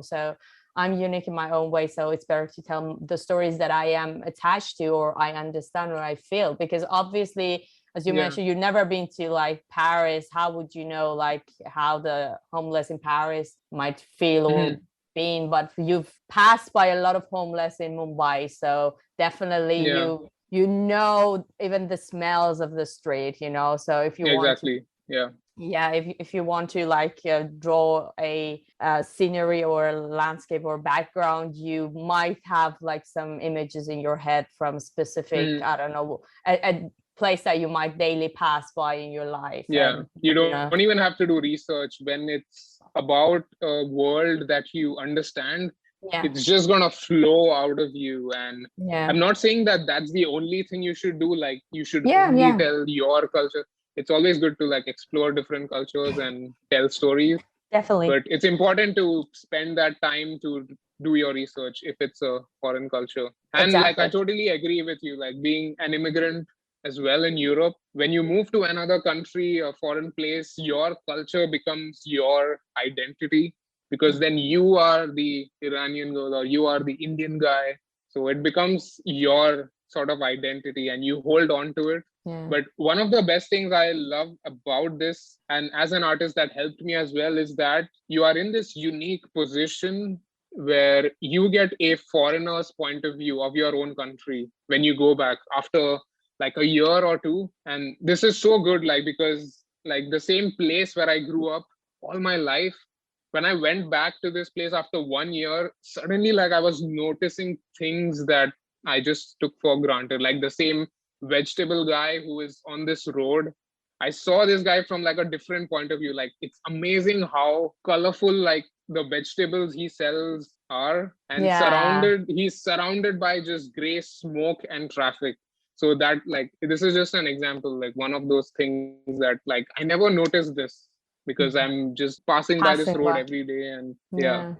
so I'm unique in my own way, so it's better to tell the stories that I am attached to, or I understand, or I feel. Because obviously, as you mentioned, you've never been to like Paris. How would you know like how the homeless in Paris might feel or been? But you've passed by a lot of homeless in Mumbai, so definitely you know even the smells of the street, you know. So if you want to, if you want to like draw a scenery or a landscape or background, you might have like some images in your head from specific I don't know, a place that you might daily pass by in your life. And, you don't even have to do research when it's about a world that you understand. It's just gonna flow out of you. And I'm not saying that that's the only thing you should do, like you should only tell your culture. It's always good to like explore different cultures and tell stories. Definitely. But it's important to spend that time to do your research if it's a foreign culture. And like I totally agree with you, like being an immigrant as well in Europe, when you move to another country, a foreign place, your culture becomes your identity, because then you are the Iranian girl or you are the Indian guy. So it becomes your sort of identity and you hold on to it. But one of the best things I love about this, and as an artist that helped me as well, is that you are in this unique position where you get a foreigner's point of view of your own country when you go back after like a year or two. And this is so good, like, because like the same place where I grew up all my life, when I went back to this place after 1 year, suddenly like I was noticing things that I just took for granted. Like the same vegetable guy who is on this road, I saw this guy from like a different point of view. Like it's amazing how colorful like the vegetables he sells are, and he's surrounded by just gray smoke and traffic. So that like this is just an example, like one of those things that like I never noticed this because I'm just passing by this road every day. And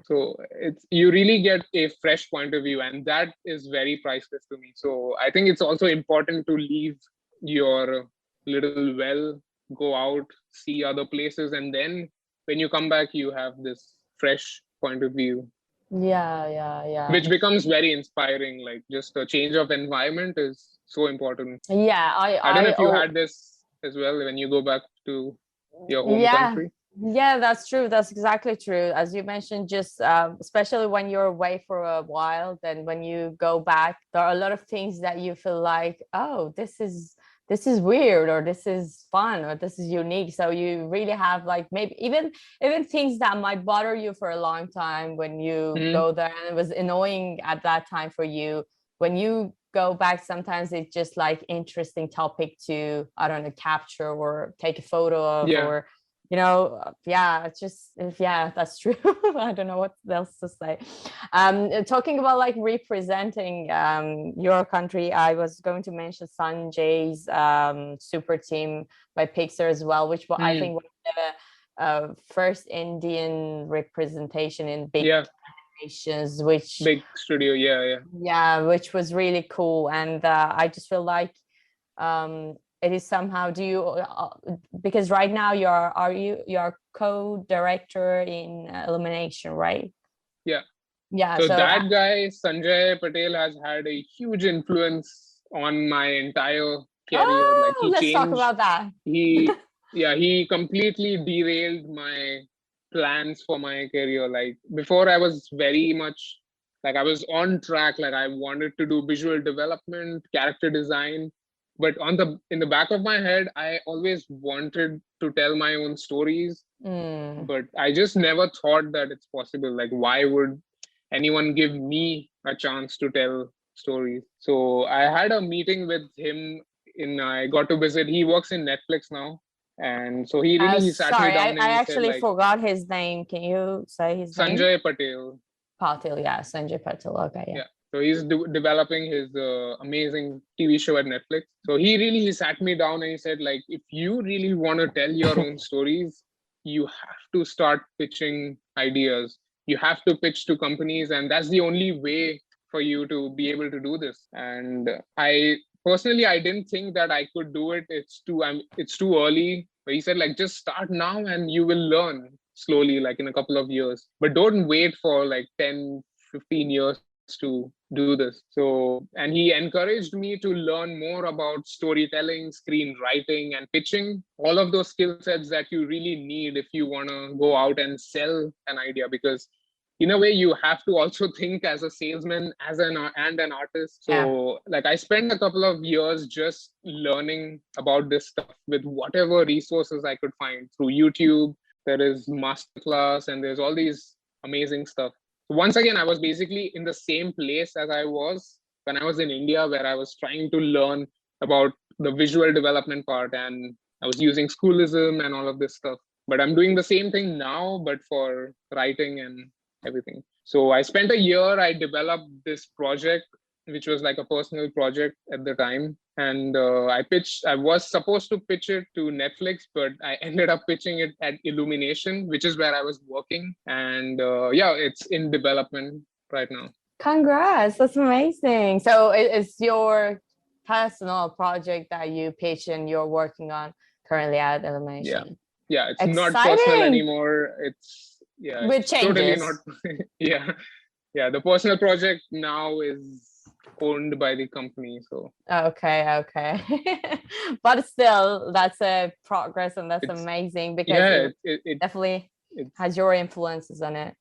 so it's, you really get a fresh point of view, and that is very priceless to me. So I think it's also important to leave your little well, go out, see other places, and then when you come back you have this fresh point of view, which becomes very inspiring. Like just a change of environment is so important. I don't know if you had this as well when you go back to your home country. That's true. That's exactly true. As you mentioned, just especially when you're away for a while, then when you go back, there are a lot of things that you feel like, oh, this is weird, or this is fun, or this is unique. So you really have like maybe even things that might bother you for a long time when you go there, and it was annoying at that time for you. When you go back, sometimes it's just like interesting topic to, I don't know, capture or take a photo of, or you know, it's just, that's true. I don't know what else to say. Talking about like representing your country, I was going to mention Sanjay's Super Team by Pixar as well, which I think was the first Indian representation in big animations, which big studio, which was really cool. And I just feel like it is somehow, do you because right now you're co-director in Illumination, right? So that guy Sanjay Patel has had a huge influence on my entire career. Let's talk about that. He completely derailed my plans for my career. Like before I was very much like I was on track, like I wanted to do visual development, character design. But in the back of my head, I always wanted to tell my own stories. But I just never thought that it's possible. Like, why would anyone give me a chance to tell stories? So I had a meeting with him I got to visit. He works in Netflix now. And so he sat me down. I actually forgot his name. Can you say his name? Sanjay Patel. Sanjay Patel. Okay, So he's developing his amazing TV show at Netflix. So he sat me down and he said, like, if you really want to tell your own stories, you have to start pitching ideas. You have to pitch to companies, and that's the only way for you to be able to do this. And I didn't think that I could do it. It's too early. But he said, like, just start now and you will learn. slowly, like in a couple of years. But don't wait for like 10, 15 years to do this. So, and he encouraged me to learn more about storytelling, screenwriting, and pitching, all of those skill sets that you really need if you want to go out and sell an idea. Because in a way, you have to also think as a salesman, and an artist. So like I spent a couple of years just learning about this stuff with whatever resources I could find through YouTube. There is masterclass and there's all these amazing stuff. Once again, I was basically in the same place as I was when I was in India, where I was trying to learn about the visual development part, and I was using Schoolism and all of this stuff. But I'm doing the same thing now, but for writing and everything. So I spent a year, I developed this project, which was like a personal project at the time. And I was supposed to pitch it to Netflix, but I ended up pitching it at Illumination, which is where I was working. And yeah, it's in development right now. Congrats, that's amazing. So it's your personal project that you pitch and you're working on currently at Illumination. Yeah, it's exciting. Not personal anymore. It's with changes. Totally not. Yeah. The personal project now is owned by the company. So okay. But still, that's a progress, and that's amazing because it definitely has your influences on it.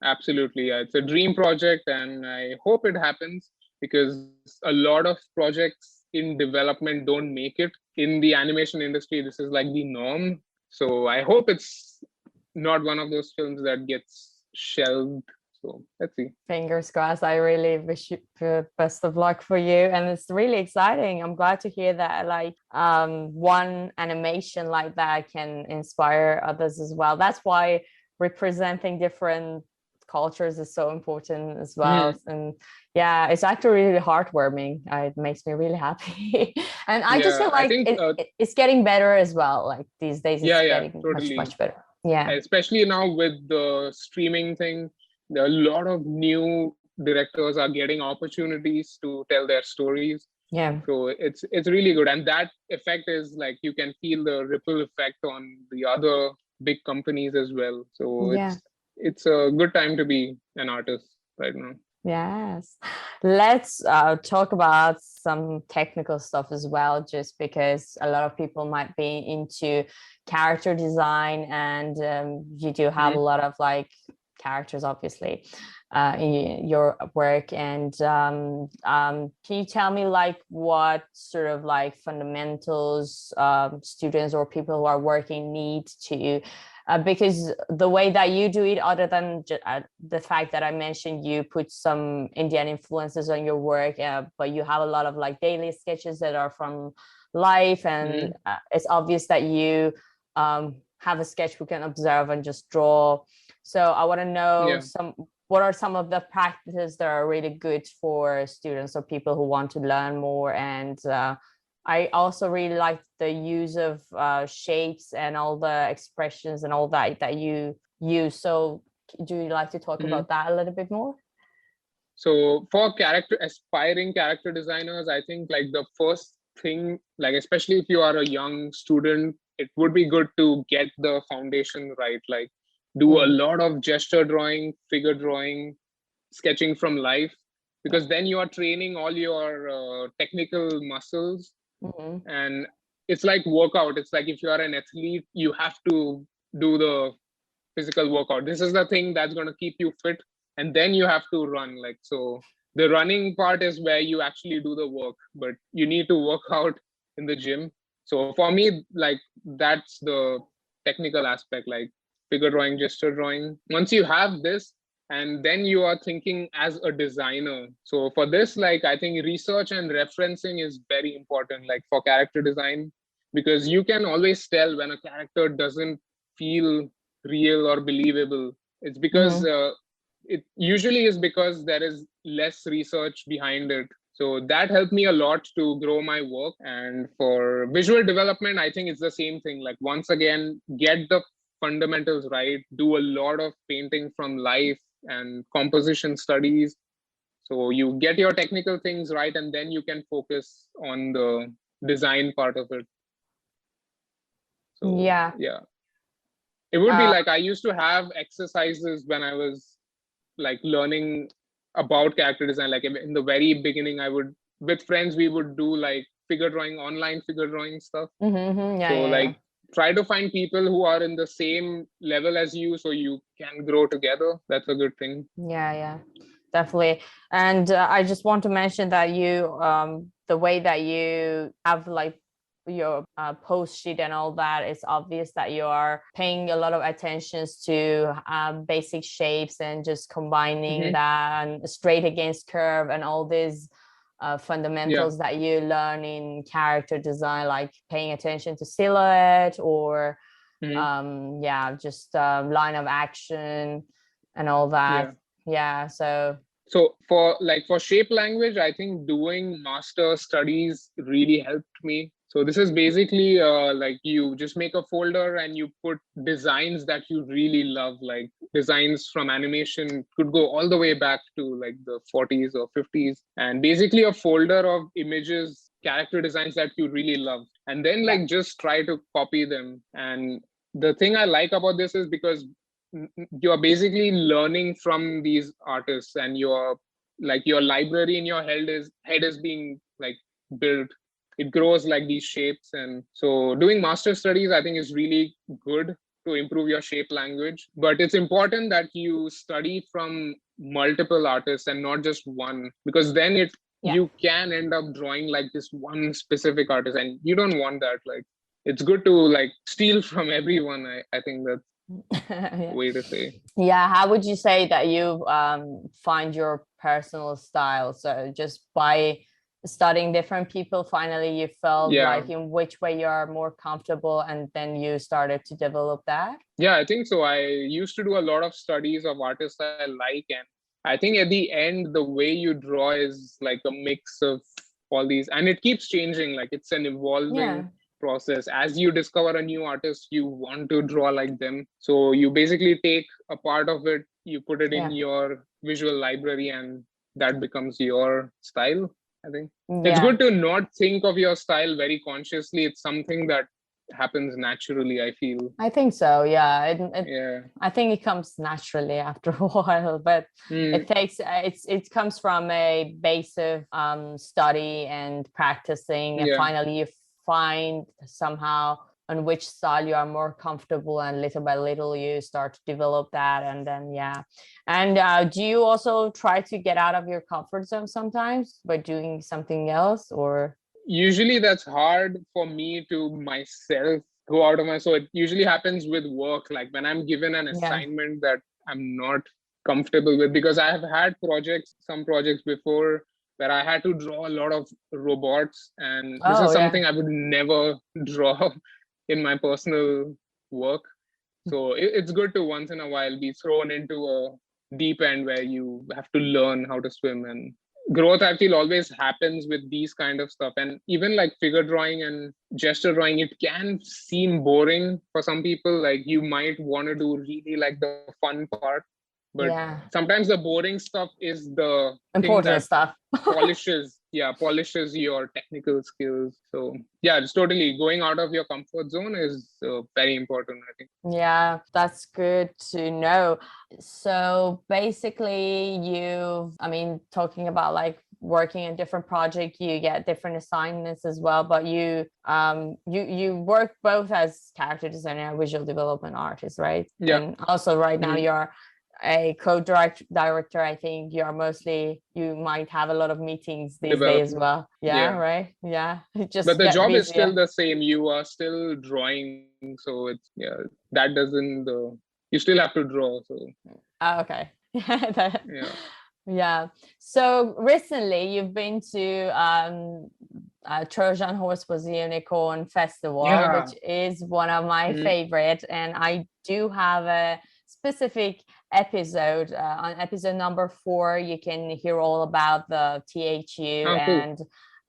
Absolutely, yeah. It's a dream project, and I hope it happens because a lot of projects in development don't make it. In the animation industry, this is like the norm. So I hope it's not one of those films that gets shelved. So let's see. Fingers crossed. I really wish you the best of luck for you, and it's really exciting. I'm glad to hear that like one animation like that can inspire others as well. That's why representing different cultures is so important as well. And yeah, it's actually really heartwarming. It makes me really happy. And I just feel like it's getting better as well. Like these days, it's getting totally. much better. Yeah, especially now with the streaming thing, there are a lot of new directors are getting opportunities to tell their stories. Yeah, so it's really good, and that effect is like you can feel the ripple effect on the other big companies as well. So it's a good time to be an artist right now. Yes, let's talk about some technical stuff as well, just because a lot of people might be into character design, and you do have a lot of like characters obviously in your work. And can you tell me like what sort of like fundamentals students or people who are working need to because the way that you do it, other than the fact that I mentioned you put some Indian influences on your work, but you have a lot of like daily sketches that are from life, and it's obvious that you have a sketchbook and observe and just draw. So I want to know what are some of the practices that are really good for students or people who want to learn more. And I also really like the use of shapes and all the expressions and all that you use. So do you like to talk about that a little bit more? So for aspiring character designers, I think like the first thing, like especially if you are a young student, it would be good to get the foundation right. Like do a lot of gesture drawing, figure drawing, sketching from life, because then you are training all your technical muscles. And it's like workout. It's like if you are an athlete, you have to do the physical workout. This is the thing that's going to keep you fit, and then you have to run. Like, so the running part is where you actually do the work, but you need to work out in the gym. So for me, like that's the technical aspect, like figure drawing, gesture drawing. Once you have this, and then you are thinking as a designer. So for this, like I think research and referencing is very important, like for character design, because you can always tell when a character doesn't feel real or believable. It's because it usually is because there is less research behind it. So that helped me a lot to grow my work. And for visual development, I think it's the same thing. Like once again, get the fundamentals right, do a lot of painting from life and composition studies. So you get your technical things right, and then you can focus on the design part of it. So, yeah. It would be like I used to have exercises when I was like learning about character design. Like in the very beginning, I would, with friends, we would do like figure drawing, online figure drawing stuff. Try to find people who are in the same level as you so you can grow together. That's a good thing. Yeah, definitely. And I just want to mention that you, the way that you have like your post sheet and all that, it's obvious that you are paying a lot of attention to basic shapes and just combining that and straight against curve and all these fundamentals that you learn in character design, like paying attention to silhouette or just line of action and all that. So for shape language, I think doing master studies really helped me. So this is basically like you just make a folder and you put designs that you really love, like designs from animation, could go all the way back to like the 40s or 50s, and basically a folder of images, character designs that you really love, and then like just try to copy them. And the thing I like about this is because you're basically learning from these artists, and your library in your head is being like built. It grows like these shapes. And so doing master studies, I think, is really good to improve your shape language. But it's important that you study from multiple artists and not just one, because then you can end up drawing like this one specific artist, and you don't want that. Like, it's good to like steal from everyone. I think that's way to say. How would you say that you find your personal style? So just by studying different people, finally you felt like in which way you're more comfortable, and then you started to develop that? I think so. I used to do a lot of studies of artists I like, and I think at the end the way you draw is like a mix of all these, and it keeps changing. Like, it's an evolving process. As you discover a new artist, you want to draw like them, so you basically take a part of it, you put it in your visual library, and that becomes your style. I think it's good to not think of your style very consciously. It's something that happens naturally, I feel. I think so. I think it comes naturally after a while, but it comes from a base of study and practicing, and finally you find somehow on which style you are more comfortable, and little by little you start to develop that. And then and do you also try to get out of your comfort zone sometimes by doing something else? Or usually that's hard for me to myself go out of my, so it usually happens with work, like when I'm given an assignment that I'm not comfortable with, because I have had some projects before where I had to draw a lot of robots, and this is something I would never draw in my personal work. So it's good to once in a while be thrown into a deep end where you have to learn how to swim. And growth, I feel, always happens with these kind of stuff. And even like figure drawing and gesture drawing, it can seem boring for some people. Like, you might want to do really like the fun part, but sometimes the boring stuff is the important stuff. polishes your technical skills. So it's totally, going out of your comfort zone is very important, I think. That's good to know. So basically talking about like working in different projects, you get different assignments as well, but you work both as character designer and visual development artist, right? And also right now you're a co-director. I think you might have a lot of meetings these days as well. Right? But the job is still the same. You are still drawing, so it's that doesn't you still have to draw. So okay. So recently you've been to Trojan Horse was a Unicorn Festival, which is one of my favorite, and I do have a specific episode on episode number 4. You can hear all about the THU, and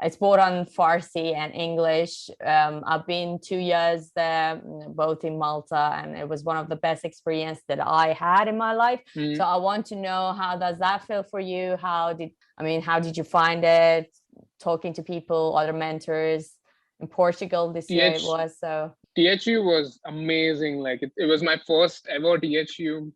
it's both on Farsi and English. I've been 2 years there, both in Malta, and it was one of the best experience that I had in my life. So I want to know, how does that feel for you? How did you find it, talking to people, other mentors? In Portugal this year it was. So THU was amazing. Like it was my first ever THU.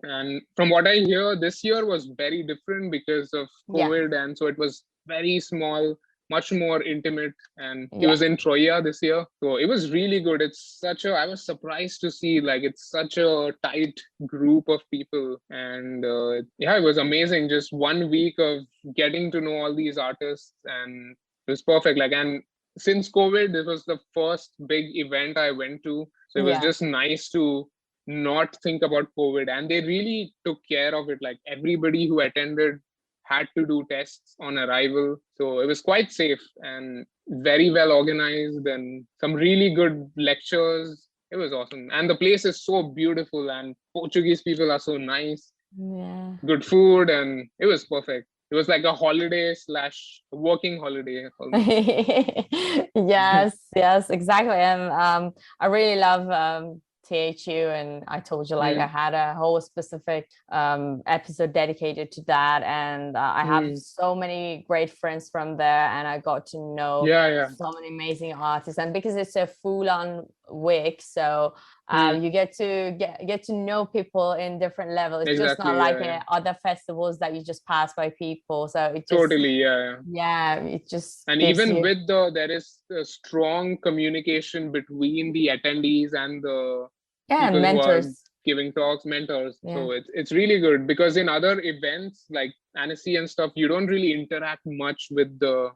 And from what I hear, this year was very different because of COVID. Yeah. And so it was very small, much more intimate. And it was in Troia this year. So it was really good. I was surprised to see like it's such a tight group of people. And it was amazing. Just 1 week of getting to know all these artists, and it was perfect. Like, and since COVID, this was the first big event I went to. So it was just nice to not think about COVID, and they really took care of it. Like everybody who attended had to do tests on arrival, so it was quite safe and very well organized, and some really good lectures. It was awesome, and the place is so beautiful, and Portuguese people are so nice. Good food, and it was perfect. It was like a holiday / working holiday. yes, exactly. And I really love THU, and I told you like I had a whole specific episode dedicated to that, and I have so many great friends from there, and I got to know so many amazing artists. And because it's a full-on week, so you get to know people in different levels. It's just not like other festivals that you just pass by people. So it just totally it just, and even with there is a strong communication between the attendees and the people mentors who are giving talks, mentors. So it's really good, because in other events like Annecy and stuff, you don't really interact much with the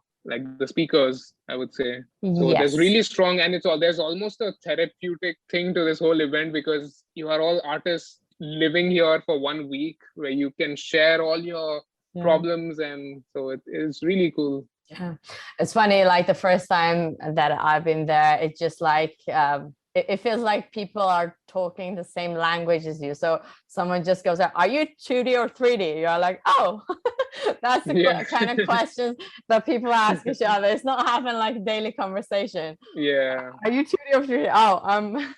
speakers, I would say. So there's really strong, and there's almost a therapeutic thing to this whole event, because you are all artists living here for 1 week where you can share all your problems, and so it is really cool. It's funny, like the first time that I've been there, it's just like it feels like people are talking the same language as you. So someone just goes, are you 2D or 3D? You're like, oh, that's the kind of questions that people ask each other. It's not having like daily conversation. Are you 2D or 3D? Oh,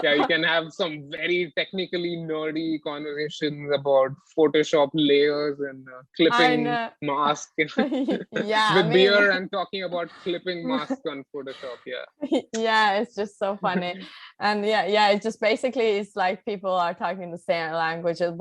you can have some very technically nerdy conversations about Photoshop layers and clipping masks with beer and talking about clipping masks on Photoshop. It's just so funny. And it's just basically, it's like people are talking the same languages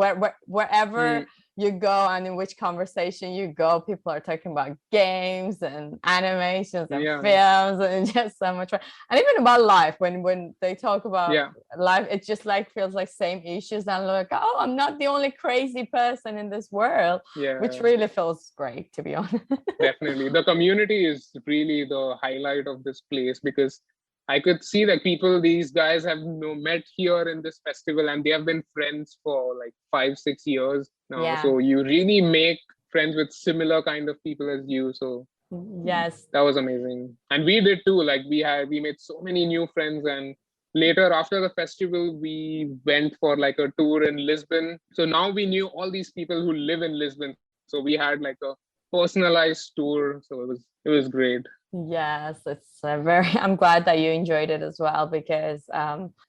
wherever you go, and in which conversation you go, people are talking about games and animations and films, and just so much fun. And even about life, when they talk about life, it just like feels like same issues, and like, oh, I'm not the only crazy person in this world, which really feels great, to be honest. Definitely, the community is really the highlight of this place, because I could see that these guys have met here in this festival, and they have been friends for like 5-6 years now. So you really make friends with similar kind of people as you. So that was amazing. And we did too. Like we made so many new friends, and later after the festival, we went for like a tour in Lisbon. So now we knew all these people who live in Lisbon. So we had like a personalized tour. So it was great. Yes, it's I'm glad that you enjoyed it as well, because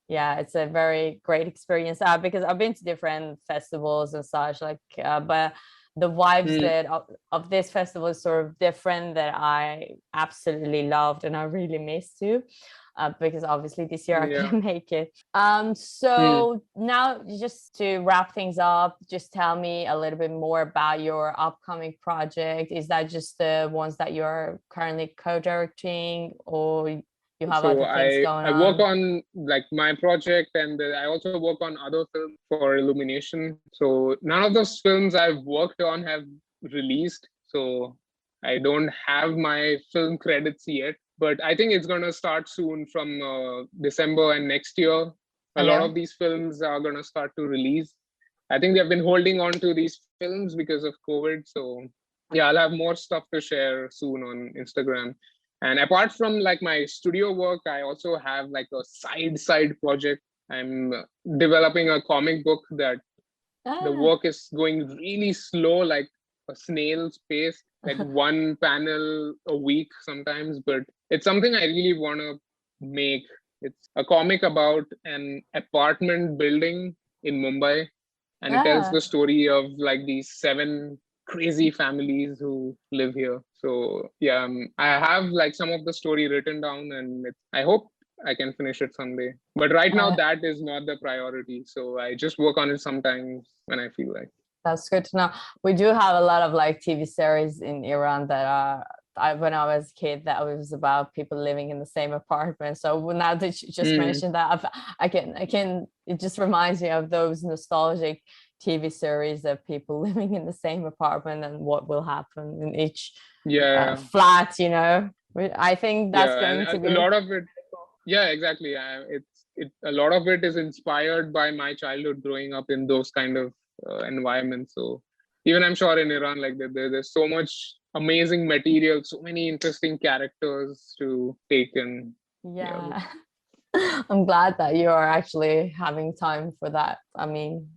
it's a very great experience, because I've been to different festivals and such, like but the vibes of this festival is sort of different, that I absolutely loved and I really missed too. Because obviously this year I couldn't make it. So now, just to wrap things up, just tell me a little bit more about your upcoming project. Is that just the ones that you're currently co-directing, or you have other things going on? I work on like my project, and I also work on other films for Illumination. So none of those films I've worked on have released, so I don't have my film credits yet. But I think it's going to start soon from December, and next year, a lot of these films are going to start to release. I think they've been holding on to these films because of COVID. So I'll have more stuff to share soon on Instagram. And apart from like my studio work, I also have like a side project. I'm developing a comic book that the work is going really slow, like a snail's pace, like one panel a week sometimes, but it's something I really want to make. It's a comic about an apartment building in Mumbai, and it tells the story of like these 7 crazy families who live here. So yeah, I have like some of the story written down, and I hope I can finish it someday. But right now, that is not the priority. So I just work on it sometimes when I feel like. That's good to know. We do have a lot of like TV series in Iran that are, when I was a kid, that was about people living in the same apartment. So now that you just mentioned that, I can, it just reminds me of those nostalgic TV series of people living in the same apartment and what will happen in each flat, you know. I think that's going to be a lot of it. Yeah, exactly. A lot of it is inspired by my childhood growing up in those kind of environments. So even I'm sure in Iran, like there's so much amazing material, so many interesting characters to take in. Yeah. I'm glad that you are actually having time for that. I mean,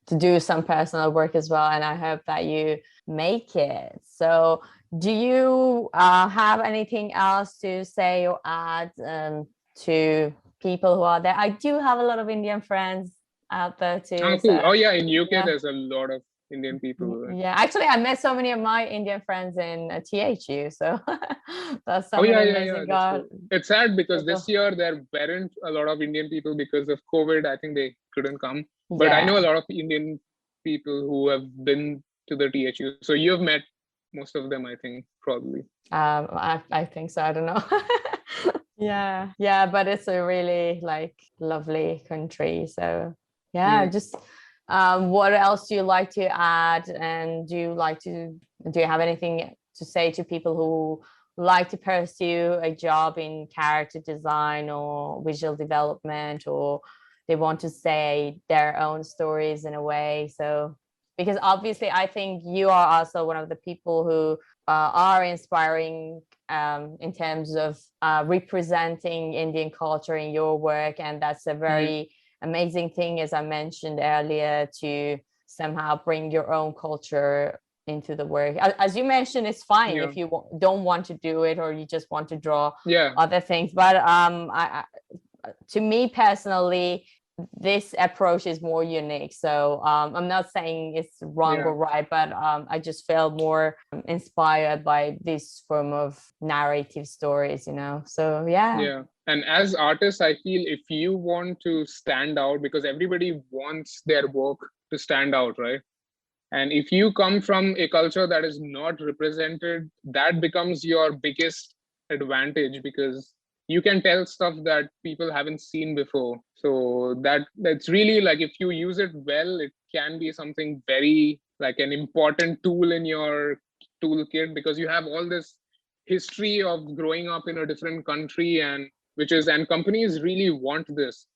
to do some personal work as well, and I hope that you make it. So do you have anything else to say or add to people who are there? I do have a lot of Indian friends out there too. Oh, cool. So, in UK there's a lot of Indian people. Yeah, actually I met so many of my Indian friends in THU, so that's so amazing. Cool. It's sad because this year there weren't a lot of Indian people because of COVID. I think they couldn't come, but I know a lot of Indian people who have been to the THU, so you've met most of them, I think, probably. I think so. I don't know. yeah, but it's a really like lovely country. So just what else do you like to add, and do you have anything to say to people who like to pursue a job in character design or visual development, or they want to say their own stories in a way? So because obviously I think you are also one of the people who are inspiring in terms of representing Indian culture in your work, and that's a very amazing thing, as I mentioned earlier, to somehow bring your own culture into the work. As you mentioned, it's fine if you don't want to do it, or you just want to draw other things, but to me personally, this approach is more unique. So I'm not saying it's wrong or right, but I just felt more inspired by this form of narrative stories, you know. So yeah. And as artists, I feel if you want to stand out, because everybody wants their work to stand out, right? And if you come from a culture that is not represented, that becomes your biggest advantage, because you can tell stuff that people haven't seen before. So that's really like, if you use it well, it can be something very like an important tool in your toolkit, because you have all this history of growing up in a different country, and companies really want this,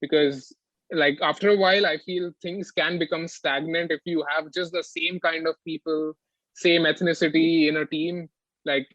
because like after a while I feel things can become stagnant if you have just the same kind of people, same ethnicity in a team. Like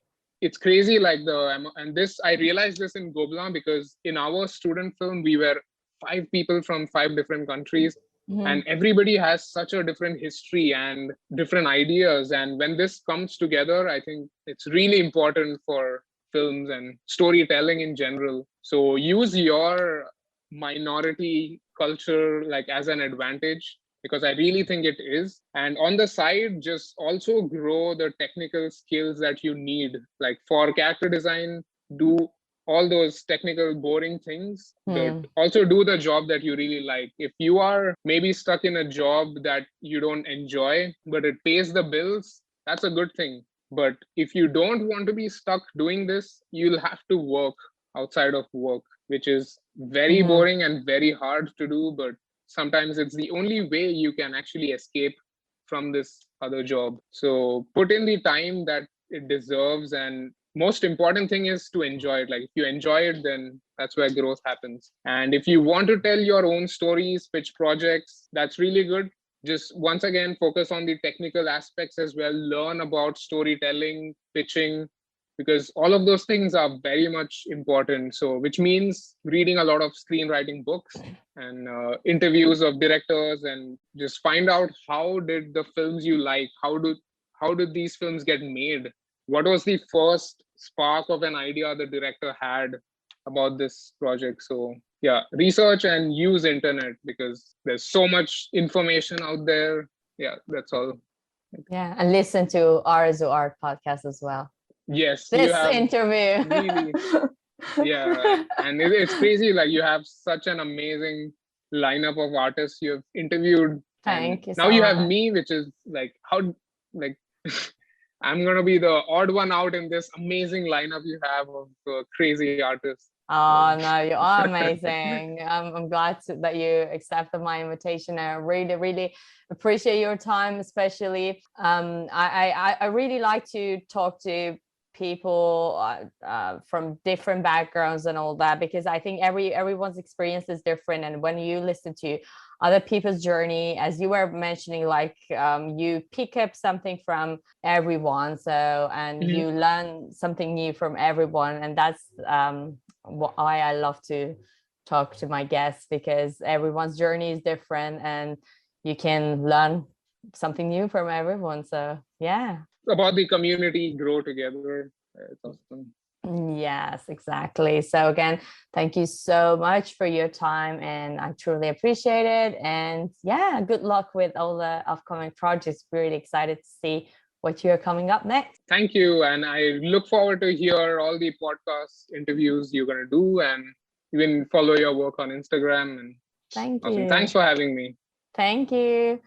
it's crazy, like I realized this in Gobelin, because in our student film we were 5 people from 5 different countries, and everybody has such a different history and different ideas, and when this comes together, I think it's really important for films and storytelling in general. So use your minority culture like as an advantage, because I really think it is. And on the side, just also grow the technical skills that you need, like for character design, do all those technical boring things, but also do the job that you really like. If you are maybe stuck in a job that you don't enjoy, but it pays the bills, that's a good thing. But if you don't want to be stuck doing this, you'll have to work outside of work, which is very boring and very hard to do, but sometimes it's the only way you can actually escape from this other job. So put in the time that it deserves, and most important thing is to enjoy it. Like if you enjoy it, then that's where growth happens. And if you want to tell your own stories, pitch projects, that's really good. Just once again, focus on the technical aspects as well. Learn about storytelling, pitching, because all of those things are very much important. So which means reading a lot of screenwriting books and interviews of directors, and just find out how did the films you like, how did these films get made? What was the first spark of an idea the director had about this project? So yeah, research and use internet, because there's so much information out there. Yeah, that's all. Yeah, and listen to Arzu Art podcast as well. Yes, this interview. Really, yeah, and it's crazy. Like you have such an amazing lineup of artists you have interviewed. Thank you. Now you have me, which is like how like I'm gonna be the odd one out in this amazing lineup you have of crazy artists. Oh no, you are amazing. I'm glad that you accepted my invitation. I really appreciate your time, especially. I really like to talk to people from different backgrounds and all that, because I think everyone's experience is different, and when you listen to other people's journey, as you were mentioning, like you pick up something from everyone, so and you learn something new from everyone, and that's why I love to talk to my guests, because everyone's journey is different and you can learn something new from everyone. So yeah, about the community, grow together. It's awesome. Yes, exactly. So again, thank you so much for your time, and I truly appreciate it. And yeah, good luck with all the upcoming projects. Really excited to see what you're coming up next. Thank you. And I look forward to hear all the podcast interviews you're going to do, and even follow your work on Instagram. And thank awesome. you. Thanks for having me. Thank you.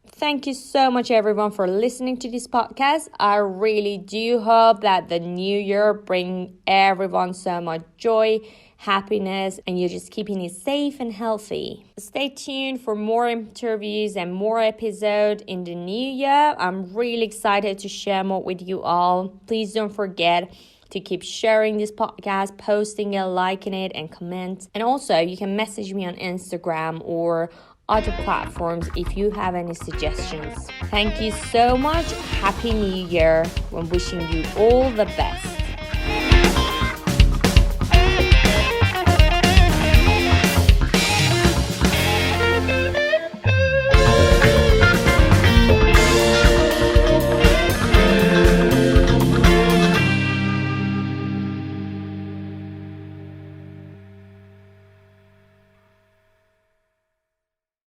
Thank you so much, everyone, for listening to this podcast. I really do hope that the new year bring everyone so much joy, happiness, and you're just keeping it safe and healthy. Stay tuned for more interviews and more episodes in the new year. I'm really excited to share more with you all. Please don't forget to keep sharing this podcast, posting it, liking it, and comment. And also, you can message me on Instagram or other platforms if you have any suggestions. Thank you so much. Happy New Year. I'm wishing you all the best.